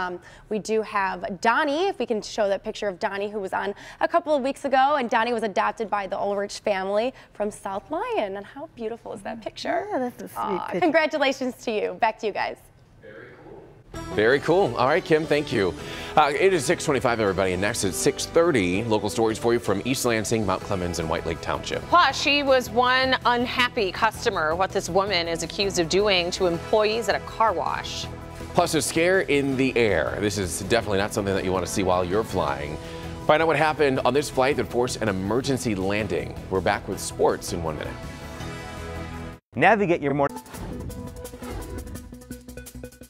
We do have Donnie, if we can show that picture of Donnie, who was on a couple of weeks ago. And Donnie was adopted by the Ulrich family from South Lyon. And how beautiful is that picture? Yeah, that's a sweet picture. Congratulations to you. Back to you guys. Very cool. All right, Kim, thank you. It is 6:25, everybody, and next at 6:30, local stories for you from East Lansing, Mount Clemens, and White Lake Township. Plus, she was one unhappy customer, what this woman is accused of doing to employees at a car wash. Plus, a scare in the air. This is definitely not something that you want to see while you're flying. Find out what happened on this flight that forced an emergency landing. We're back with sports in 1 minute. Navigate your morning.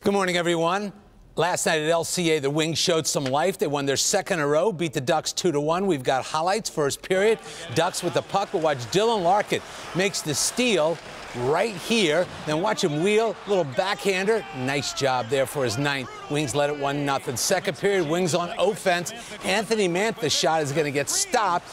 Good morning, everyone. Last night at LCA, the Wings showed some life. They won their second in a row, beat the Ducks 2-1. We've got highlights, first period. Ducks with the puck, but watch Dylan Larkin makes the steal right here. Then watch him wheel, little backhander. Nice job there for his ninth. Wings led it 1-0. Second period, Wings on offense. Anthony Mantha's shot is going to get stopped,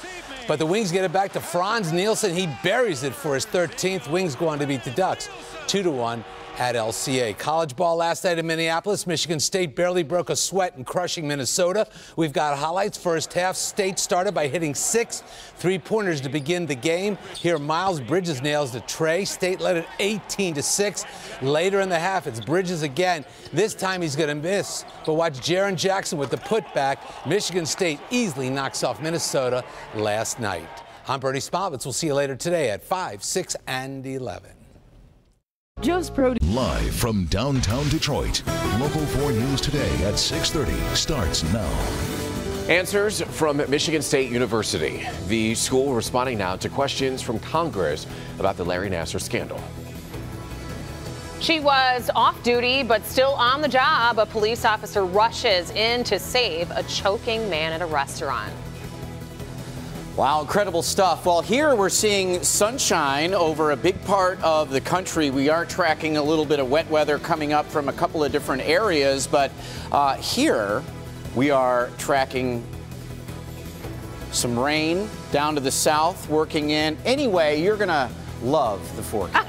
but the Wings get it back to Franz Nielsen. He buries it for his 13th. Wings go on to beat the Ducks 2-1. At LCA. College ball last night in Minneapolis. Michigan State barely broke a sweat in crushing Minnesota. We've got highlights. First half, State started by hitting 6 3-pointers to begin the game. Here, Miles Bridges nails the tray. State led it 18-6. Later in the half, it's Bridges again. This time he's going to miss. But watch Jaren Jackson with the putback. Michigan State easily knocks off Minnesota last night. I'm Bernie Smalvitz. We'll see you later today at 5, 6, and 11. Joe's Produce. Live from downtown Detroit, Local 4 News Today at 6:30 starts now. Answers from Michigan State University. The school responding now to questions from Congress about the Larry Nassar scandal. She was off duty, but still on the job. A police officer rushes in to save a choking man at a restaurant. Wow, incredible stuff. Well, here we're seeing sunshine over a big part of the country. We are tracking a little bit of wet weather coming up from a couple of different areas, but here we are tracking some rain down to the south, working in. Anyway, you're going to love the forecast.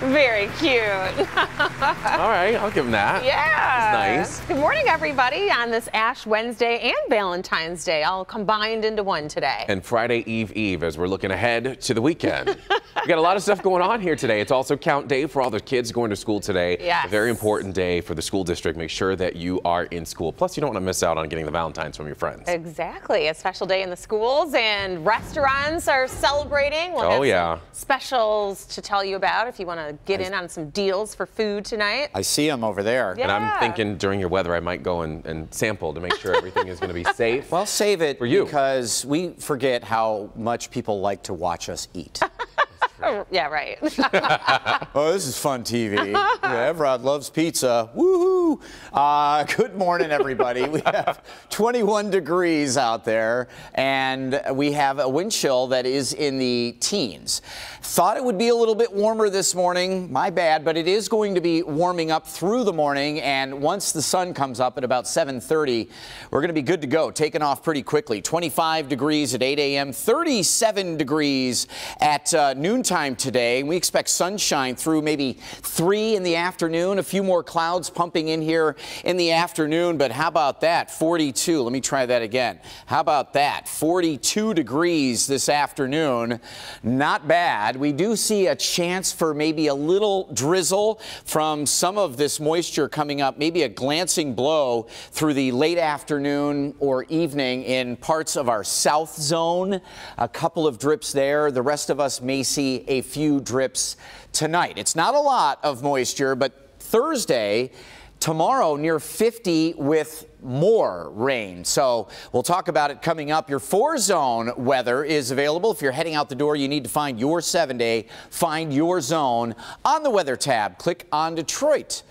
Very cute. All right, I'll give him that. Yeah. That's nice. Good morning, everybody, on this Ash Wednesday and Valentine's Day, all combined into one today. And Friday Eve as we're looking ahead to the weekend. We got a lot of stuff going on here today. It's also count day for all the kids going to school today. Yes. A very important day for the school district. Make sure that you are in school. Plus, you don't want to miss out on getting the Valentines from your friends. Exactly. A special day in the schools, and restaurants are celebrating. We'll have some specials to tell you about if you want to get in on some deals for food tonight. I see them over there. Yeah. And I'm thinking during your weather, I might go and sample to make sure everything is going to be safe. Well, save it for you, because we forget how much people like to watch us eat. Yeah, right. Oh, this is fun TV. Yeah, Evrod loves pizza. Woohoo! Good morning, everybody. We have 21 degrees out there, and we have a wind chill that is in the teens. Thought it would be a little bit warmer this morning. My bad, but it is going to be warming up through the morning, and once the sun comes up at about 7:30, we're going to be good to go, taking off pretty quickly. 25 degrees at 8 a.m., 37 degrees at noontime today. We expect sunshine through maybe 3 in the afternoon. A few more clouds pumping in here in the afternoon, but how about that? 42. Let me try that again. How about that? 42 degrees this afternoon. Not bad. We do see a chance for maybe a little drizzle from some of this moisture coming up, maybe a glancing blow through the late afternoon or evening in parts of our south zone. A couple of drips there. The rest of us may see a few drips tonight. It's not a lot of moisture, but Thursday, tomorrow near 50 with more rain. So we'll talk about it coming up. Your 4-zone weather is available. If you're heading out the door, you need to find your 7-day, find your zone on the weather tab. Click on Detroit.com.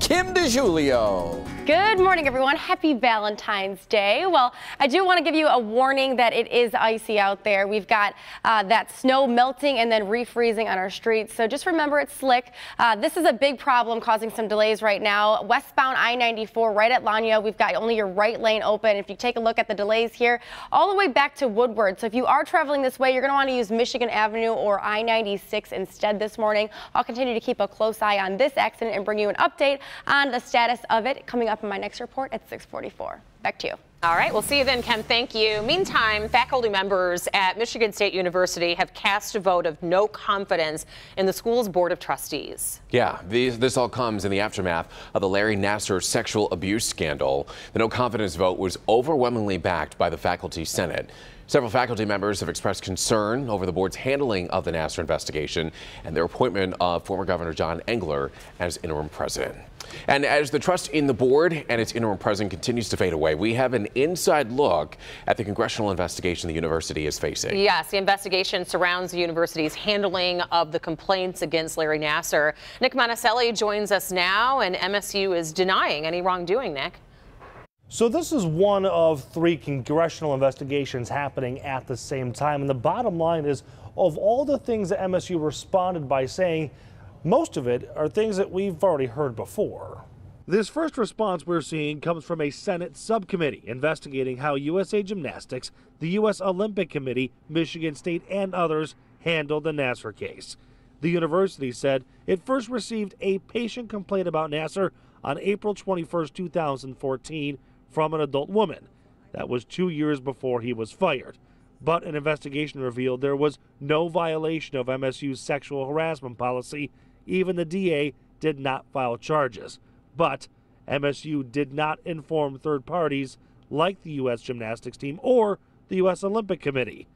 Kim DeJulio. Good morning, everyone. Happy Valentine's Day. Well, I do want to give you a warning that it is icy out there. We've got that snow melting and then refreezing on our streets. So just remember it's slick. This is a big problem causing some delays right now. Westbound I-94 right at Lanya, we've got only your right lane open. If you take a look at the delays here, all the way back to Woodward. So if you are traveling this way, you're going to want to use Michigan Avenue or I-96 instead this morning. I'll continue to keep a close eye on this accident and bring you an update on the status of it coming up in my next report at 6:44. Back to you. All right, we'll see you then, Ken. Thank you. Meantime, faculty members at Michigan State University have cast a vote of no confidence in the school's Board of Trustees. Yeah, this all comes in the aftermath of the Larry Nassar sexual abuse scandal. The no confidence vote was overwhelmingly backed by the Faculty Senate. Several faculty members have expressed concern over the board's handling of the Nassar investigation and their appointment of former Governor John Engler as interim president. And as the trust in the board and its interim president continues to fade away, we have an inside look at the congressional investigation the university is facing. Yes, the investigation surrounds the university's handling of the complaints against Larry Nassar. Nick Monticelli joins us now, and MSU is denying any wrongdoing, Nick. So this is one of 3 congressional investigations happening at the same time. And the bottom line is, of all the things that MSU responded by saying, most of it are things that we've already heard before. This first response we're seeing comes from a Senate subcommittee investigating how USA Gymnastics, the U.S. Olympic Committee, Michigan State, and others handled the Nassar case. The university said it first received a patient complaint about Nassar on April 21, 2014 from an adult woman. That was 2 years before he was fired. But an investigation revealed there was no violation of MSU's sexual harassment policy. Even the DA did not file charges. But MSU did not inform third parties like the U.S. Gymnastics team or the U.S. Olympic Committee.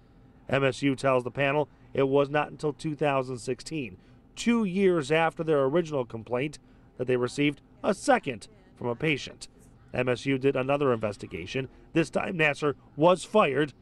MSU tells the panel it was not until 2016, 2 years after their original complaint, that they received a second from a patient. MSU did another investigation. This time Nassar was fired.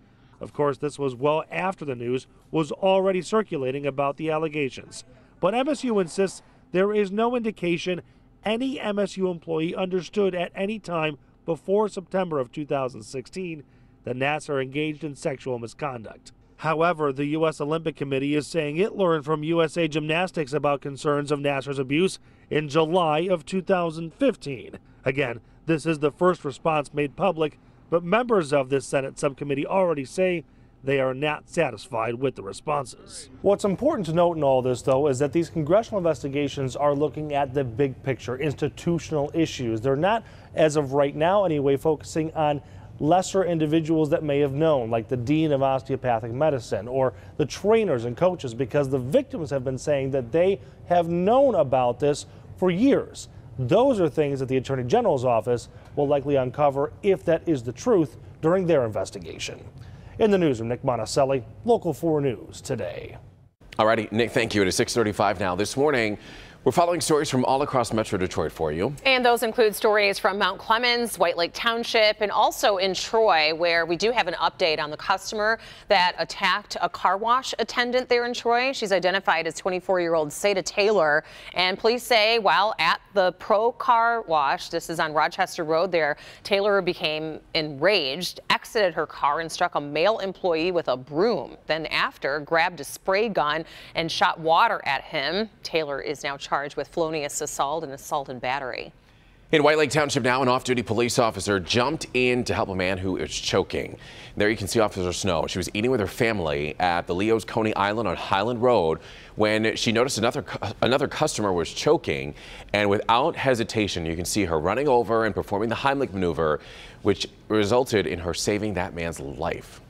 Of course, this was well after the news was already circulating about the allegations. But MSU insists there is no indication any MSU employee understood at any time before September of 2016 that Nassar engaged in sexual misconduct. However, the U.S. Olympic Committee is saying it learned from USA Gymnastics about concerns of Nassar's abuse in July of 2015. Again, this is the first response made public, but members of this Senate subcommittee already say they are not satisfied with the responses. What's important to note in all this, though, is that these congressional investigations are looking at the big picture, institutional issues. They're not, as of right now anyway, focusing on lesser individuals that may have known, like the dean of osteopathic medicine or the trainers and coaches, because the victims have been saying that they have known about this for years. Those are things that the Attorney General's office will likely uncover, if that is the truth, during their investigation. In the newsroom, Nick Monticelli, Local 4 News Today. All righty, Nick, thank you. It is 6:35 now. This morning, we're following stories from all across Metro Detroit for you. And those include stories from Mount Clemens, White Lake Township, and also in Troy, where we do have an update on the customer that attacked a car wash attendant there in Troy. She's identified as 24-year-old Seda Taylor. And police say while at the Pro Car Wash, this is on Rochester Road there, Taylor became enraged, exited her car, and struck a male employee with a broom. Then after, grabbed a spray gun and shot water at him. Taylor is now charged with felonious assault and assault and battery. In White Lake Township now, an off-duty police officer jumped in to help a man who is choking. There you can see Officer Snow. She was eating with her family at the Leo's Coney Island on Highland Road when she noticed another customer was choking, and without hesitation you can see her running over and performing the Heimlich maneuver, which resulted in her saving that man's life.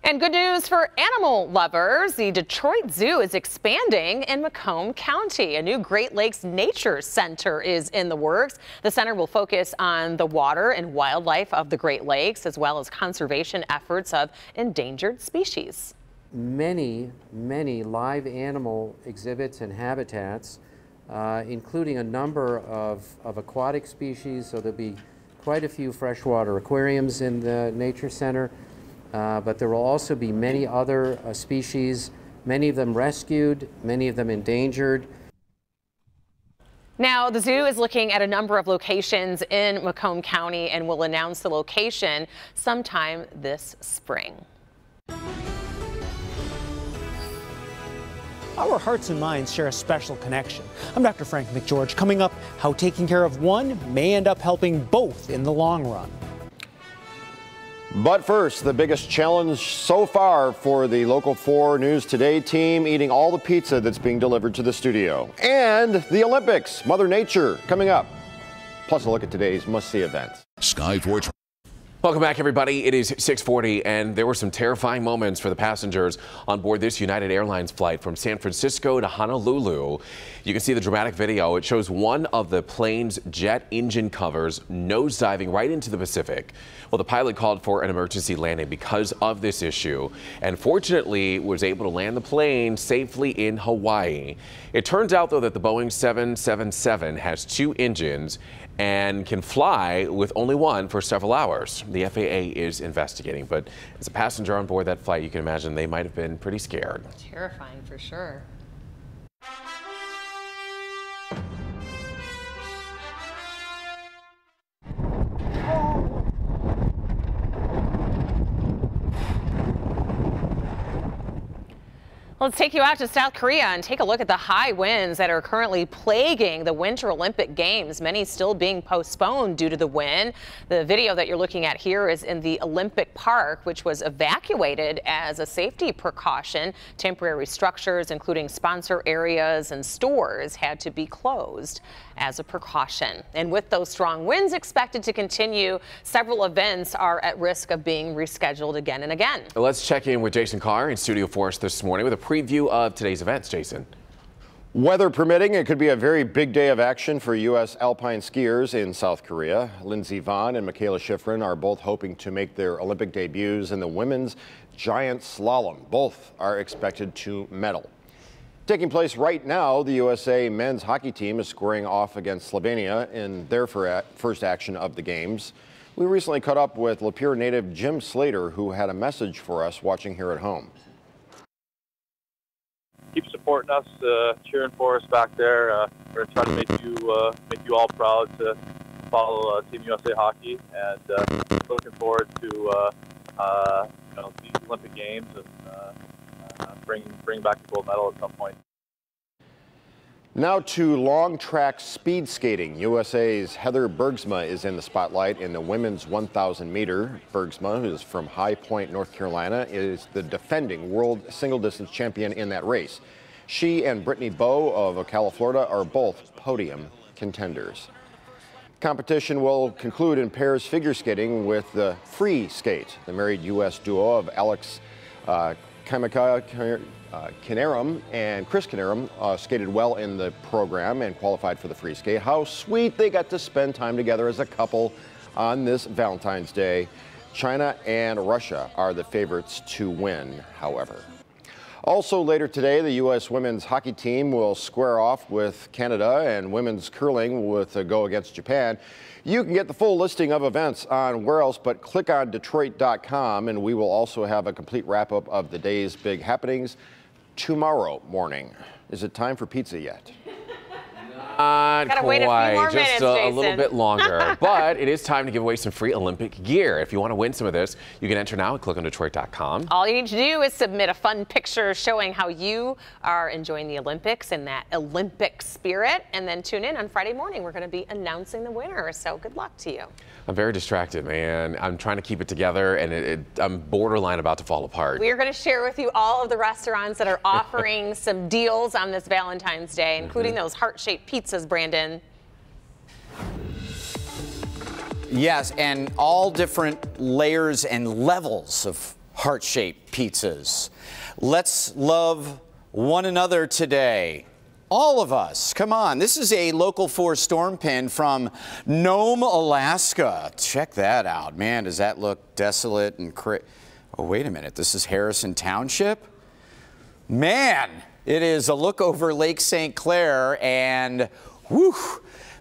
And good news for animal lovers. The Detroit Zoo is expanding in Macomb County. A new Great Lakes Nature Center is in the works. The center will focus on the water and wildlife of the Great Lakes, as well as conservation efforts of endangered species. Many live animal exhibits and habitats, including a number of aquatic species. So there'll be quite a few freshwater aquariums in the Nature Center. But there will also be many other species, many of them rescued, many of them endangered. Now, the zoo is looking at a number of locations in Macomb County and will announce the location sometime this spring. Our hearts and minds share a special connection. I'm Dr. Frank McGeorge. Coming up, how taking care of one may end up helping both in the long run. But first, the biggest challenge so far for the Local 4 News Today team, eating all the pizza that's being delivered to the studio. And the Olympics, Mother Nature, coming up. Plus a look at today's must-see events. Sky 4. Welcome back, everybody. It is 6:40, and there were some terrifying moments for the passengers on board this United Airlines flight from San Francisco to Honolulu. You can see the dramatic video. It shows one of the plane's jet engine covers nosediving right into the Pacific. Well, the pilot called for an emergency landing because of this issue, and fortunately was able to land the plane safely in Hawaii. It turns out, though, that the Boeing 777 has 2 engines and can fly with only one for several hours. The FAA is investigating, but as a passenger on board that flight, you can imagine they might have been pretty scared. Terrifying for sure. Let's take you out to South Korea and take a look at the high winds that are currently plaguing the Winter Olympic Games, many still being postponed due to the wind. The video that you're looking at here is in the Olympic Park, which was evacuated as a safety precaution. Temporary structures, including sponsor areas and stores, had to be closed as a precaution. And with those strong winds expected to continue, several events are at risk of being rescheduled again and again. Let's check in with Jason Carr in studio for us this morning with a preview of today's events. Jason. Weather permitting, it could be a very big day of action for U.S. alpine skiers in South Korea. Lindsey Vonn and Michaela Schifrin are both hoping to make their Olympic debuts in the women's giant slalom. Both are expected to medal. Taking place right now, the USA men's hockey team is squaring off against Slovenia in their first action of the games. We recently caught up with Lapeer native Jim Slater, who had a message for us watching here at home. Keep supporting us, cheering for us back there. We're trying to make you all proud to follow Team USA hockey, and looking forward to these Olympic Games and bring back the gold medal at some point. Now to long track speed skating. USA's Heather Bergsma is in the spotlight in the women's 1,000 meter. Bergsma, who is from High Point, North Carolina, is the defending world single distance champion in that race. She and Brittany Bowe of Ocala, Florida are both podium contenders. Competition will conclude in pairs figure skating with the free skate. The married U.S. duo of Alex Kinaram and Chris Kinaram skated well in the program and qualified for the free skate. How sweet they got to spend time together as a couple on this Valentine's Day. China and Russia are the favorites to win, however. Also later today, the U.S. women's hockey team will square off with Canada, and women's curling with a go against Japan. You can get the full listing of events on where else but click on Detroit.com, and we will also have a complete wrap-up of the day's big happenings tomorrow morning. Is it time for pizza yet? Not Gotta wait a few more just minutes, a little Jason. bit longer. But it is time to give away some free Olympic gear. If you want to win some of this, you can enter now and click on Detroit.com. All you need to do is submit a fun picture showing how you are enjoying the Olympics and that Olympic spirit, and then tune in on Friday morning. We're going to be announcing the winner, so good luck to you. I'm very distracted, man. I'm trying to keep it together, and I'm borderline about to fall apart. We are going to share with you all of the restaurants that are offering some deals on this Valentine's Day, including those heart-shaped pizzas, Brandon. Yes, and all different layers and levels of heart-shaped pizzas. Let's love one another today. All of us, come on. This is a Local 4 storm pin from Nome, Alaska. Check that out. Man, does that look desolate and oh, wait a minute. This is Harrison Township? Man, it is a look over Lake St. Clair, and whew,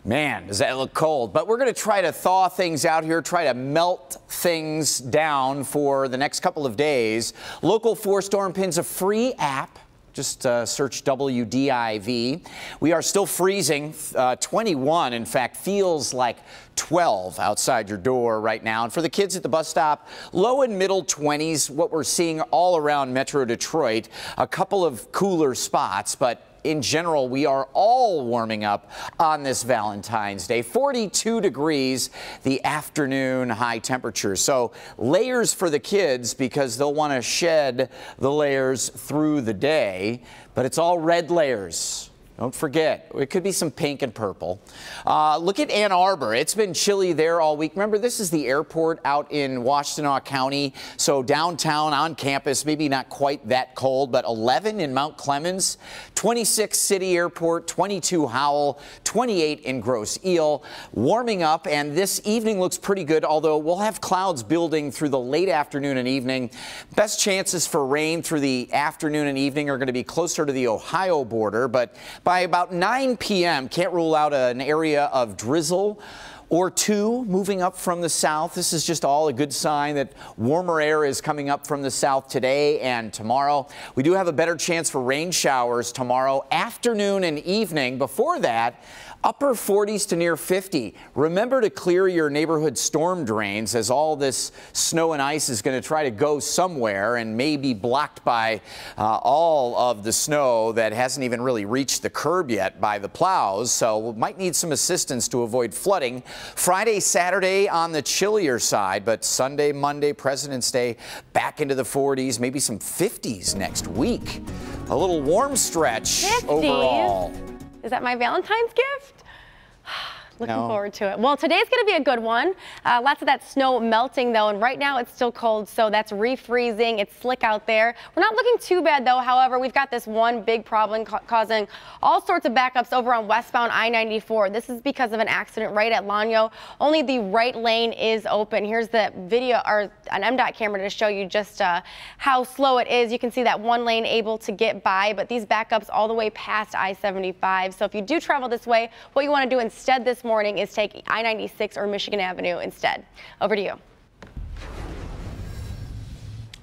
man, does that look cold. But we're going to try to thaw things out here, try to melt things down for the next couple of days. Local 4 storm pin's a free app. Just search WDIV. We are still freezing, 21, in fact, feels like 12 outside your door right now. And for the kids at the bus stop, low and middle 20s, what we're seeing all around Metro Detroit. A couple of cooler spots, but in general, we are all warming up on this Valentine's Day. 42 degrees, the afternoon high temperature. So layers for the kids because they'll want to shed the layers through the day, but it's all red layers. Don't forget, it could be some pink and purple. Look at Ann Arbor. It's been chilly there all week. Remember, this is the airport out in Washtenaw County. So downtown on campus, maybe not quite that cold, but 11 in Mount Clemens, 26 City Airport, 22 Howell, 28 in Grosse Ile. Warming up, and this evening looks pretty good, although we'll have clouds building through the late afternoon and evening. Best chances for rain through the afternoon and evening are going to be closer to the Ohio border, but by about 9 p.m., can't rule out an area of drizzle or two moving up from the south. This is just all a good sign that warmer air is coming up from the south today and tomorrow. We do have a better chance for rain showers tomorrow afternoon and evening. Before that, upper 40s to near 50. Remember to clear your neighborhood storm drains, as all this snow and ice is going to try to go somewhere and may be blocked by all of the snow that hasn't even really reached the curb yet by the plows. So we might need some assistance to avoid flooding. Friday, Saturday on the chillier side, but Sunday, Monday, President's Day, back into the 40s, maybe some 50s next week. A little warm stretch 50s. Overall. Is that my Valentine's gift? Looking forward to it. Well, today's going to be a good one. Lots of that snow melting, though, and right now it's still cold, so that's refreezing. It's slick out there. We're not looking too bad, though. However, we've got this one big problem causing all sorts of backups over on westbound I-94. This is because of an accident right at Lanyo. Only the right lane is open. Here's the video, or an MDOT camera, to show you just how slow it is. You can see that one lane able to get by, but these backups all the way past I-75. So if you do travel this way, what you want to do instead this morning is take I-96 or Michigan Avenue instead. Over to you.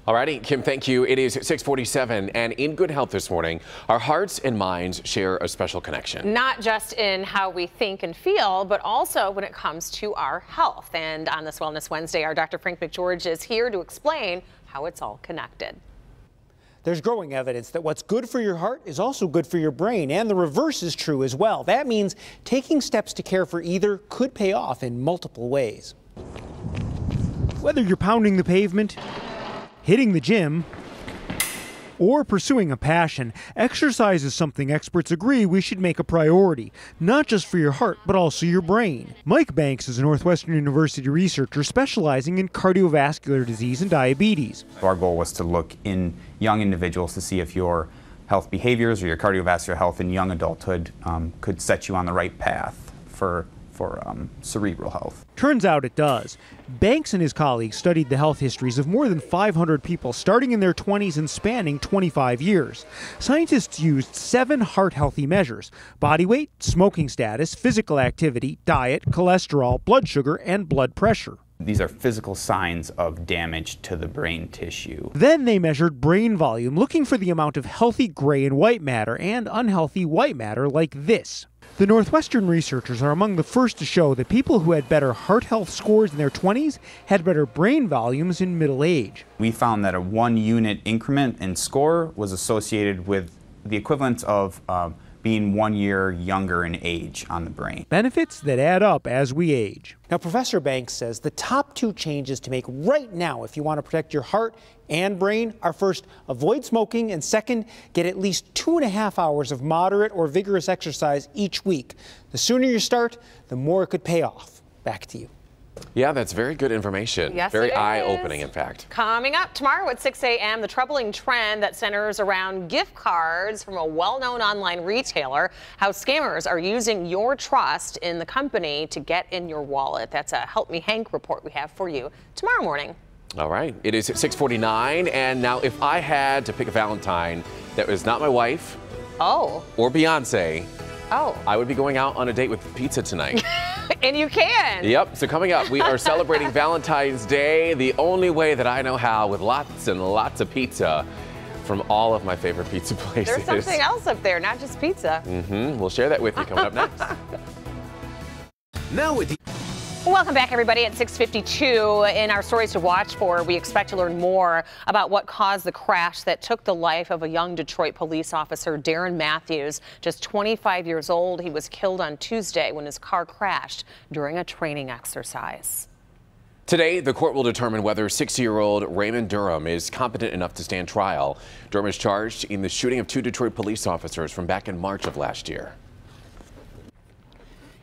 All righty, Kim, thank you. It is 6:47, and in good health this morning, our hearts and minds share a special connection. Not just in how we think and feel, but also when it comes to our health. And on this Wellness Wednesday, our Dr. Frank McGeorge is here to explain how it's all connected. There's growing evidence that what's good for your heart is also good for your brain, and the reverse is true as well. That means taking steps to care for either could pay off in multiple ways. Whether you're pounding the pavement, hitting the gym, or pursuing a passion, exercise is something experts agree we should make a priority, not just for your heart, but also your brain. Mike Banks is a Northwestern University researcher specializing in cardiovascular disease and diabetes. Our goal was to look in young individuals to see if your health behaviors or your cardiovascular health in young adulthood could set you on the right path for cerebral health. Turns out it does. Banks and his colleagues studied the health histories of more than 500 people starting in their 20s and spanning 25 years. Scientists used 7 heart-healthy measures: body weight, smoking status, physical activity, diet, cholesterol, blood sugar, and blood pressure. These are physical signs of damage to the brain tissue. Then they measured brain volume, looking for the amount of healthy gray and white matter and unhealthy white matter like this. The Northwestern researchers are among the first to show that people who had better heart health scores in their 20s had better brain volumes in middle age. We found that a 1-unit increment in score was associated with the equivalent of being 1 year younger in age on the brain. Benefits that add up as we age. Now, Professor Banks says the top 2 changes to make right now if you want to protect your heart and brain are: first, avoid smoking, and second, get at least 2.5 hours of moderate or vigorous exercise each week. The sooner you start, the more it could pay off. Back to you. Yeah, that's very good information. Yes, very it is. eye-opening, in fact. Coming up tomorrow at 6 a.m., the troubling trend that centers around gift cards from a well-known online retailer, how scammers are using your trust in the company to get in your wallet. That's a Help Me Hank report we have for you tomorrow morning. All right, it is 6:49, and now if I had to pick a Valentine that was not my wife or Beyonce, I would be going out on a date with pizza tonight. And you can. Yep, so coming up, we are celebrating Valentine's Day the only way that I know how, with lots and lots of pizza from all of my favorite pizza places. There's something else up there, not just pizza. We'll share that with you coming up next. Now with the Welcome back, everybody, at 6:52. In our stories to watch for, we expect to learn more about what caused the crash that took the life of a young Detroit police officer, Darren Matthews, just 25 years old. He was killed on Tuesday when his car crashed during a training exercise. Today, the court will determine whether 60-year-old Raymond Durham is competent enough to stand trial. Durham is charged in the shooting of 2 Detroit police officers from back in March of last year.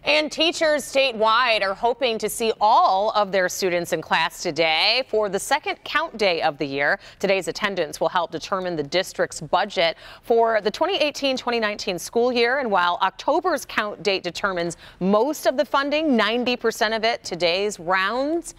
And teachers statewide are hoping to see all of their students in class today for the second count day of the year. Today's attendance will help determine the district's budget for the 2018-2019 school year. And while October's count date determines most of the funding, 90% of it, today's rounds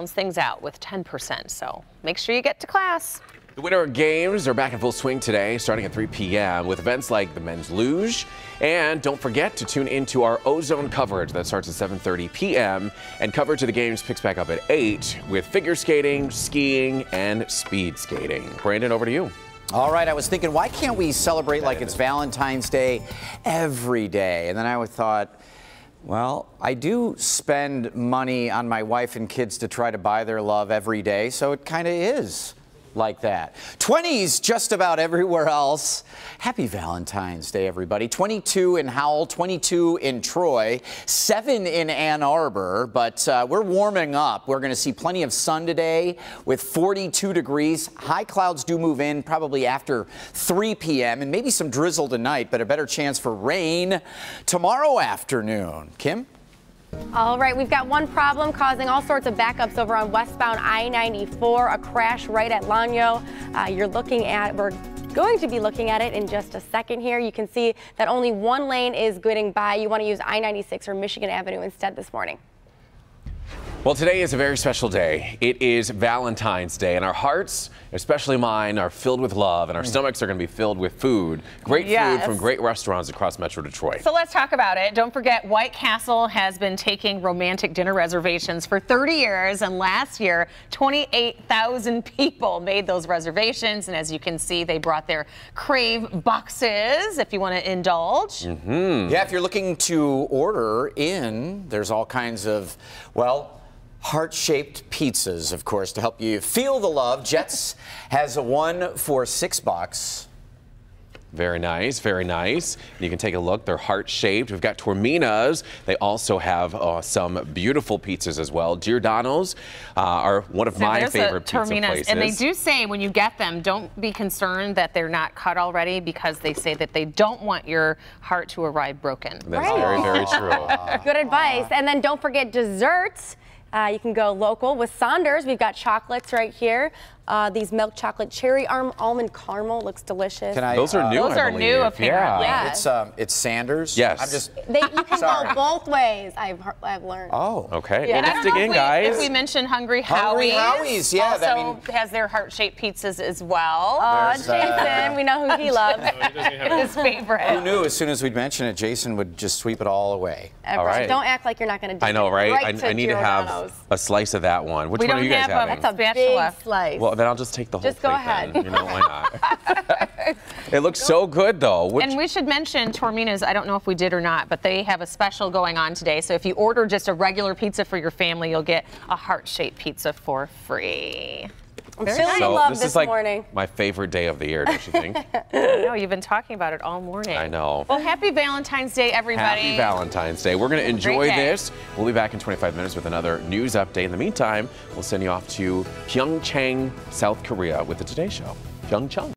things out with 10%. So make sure you get to class. The Winter Games are back in full swing today, starting at 3 p.m. with events like the men's luge. And don't forget to tune into our Ozone coverage that starts at 7:30 p.m. And coverage of the games picks back up at 8 with figure skating, skiing, and speed skating. Brandon, over to you. All right, I was thinking, why can't we celebrate like it's Valentine's Day every day? And then I thought, well, I do spend money on my wife and kids to try to buy their love every day, so it kind of is like that. 20s just about everywhere else. Happy Valentine's Day, everybody. 22 in Howell, 22 in Troy, 7 in Ann Arbor, but we're warming up. We're going to see plenty of sun today with 42 degrees. High clouds do move in probably after 3 p.m. and maybe some drizzle tonight, but a better chance for rain tomorrow afternoon. Kim? All right, we've got one problem causing all sorts of backups over on westbound I-94, a crash right at Lanyo. We're going to be looking at it in just a second here. You can see that only one lane is getting by. You want to use I-96 or Michigan Avenue instead this morning. Well, today is a very special day. It is Valentine's Day, and our hearts, especially mine, are filled with love, and our stomachs are going to be filled with food. Great food from great restaurants across Metro Detroit. So let's talk about it. Don't forget, White Castle has been taking romantic dinner reservations for 30 years, and last year, 28,000 people made those reservations, and as you can see, they brought their Crave boxes if you want to indulge. Yeah, if you're looking to order in, there's all kinds of, well, heart-shaped pizzas, of course, to help you feel the love. Jets has one for $6. Very nice, very nice. You can take a look. They're heart-shaped. We've got Tormina's. They also have some beautiful pizzas as well. Giordano's are one of my favorite pizza places. And they do say when you get them, don't be concerned that they're not cut already, because they say that they don't want your heart to arrive broken. That's very, very true. Good advice. And then don't forget desserts. You can go local with Saunders. We've got chocolates right here. These milk chocolate cherry almond caramel looks delicious. Those are new. Those are new, apparently. Yeah. It's Sanders. Yes. You can go both ways. I've learned. Oh, okay. Yeah. Well, let's dig in, guys. If we mentioned Hungry Howie's. Hungry Howie's, yeah. Also has their heart-shaped pizzas as well. Jason, we know who he loves. His favorite. Who knew as soon as we'd mention it, Jason would just sweep it all away. All right. Don't act like you're not going to do it. I know, right? Right I need to have a slice of that one. Which one are you guys having? That's a big slice. Well, then I'll just take the whole Just go ahead. You know, why not? It looks so good, though. And we should mention Tormina's. I don't know if we did or not, but they have a special going on today. So if you order just a regular pizza for your family, you'll get a heart-shaped pizza for free. I'm feeling love this morning. Like my favorite day of the year, don't you think? No, you've been talking about it all morning. I know. Well, happy Valentine's Day, everybody. Happy Valentine's Day. We're going to enjoy this. We'll be back in 25 minutes with another news update. In the meantime, we'll send you off to Pyeongchang, South Korea with the Today Show. Pyeongchang.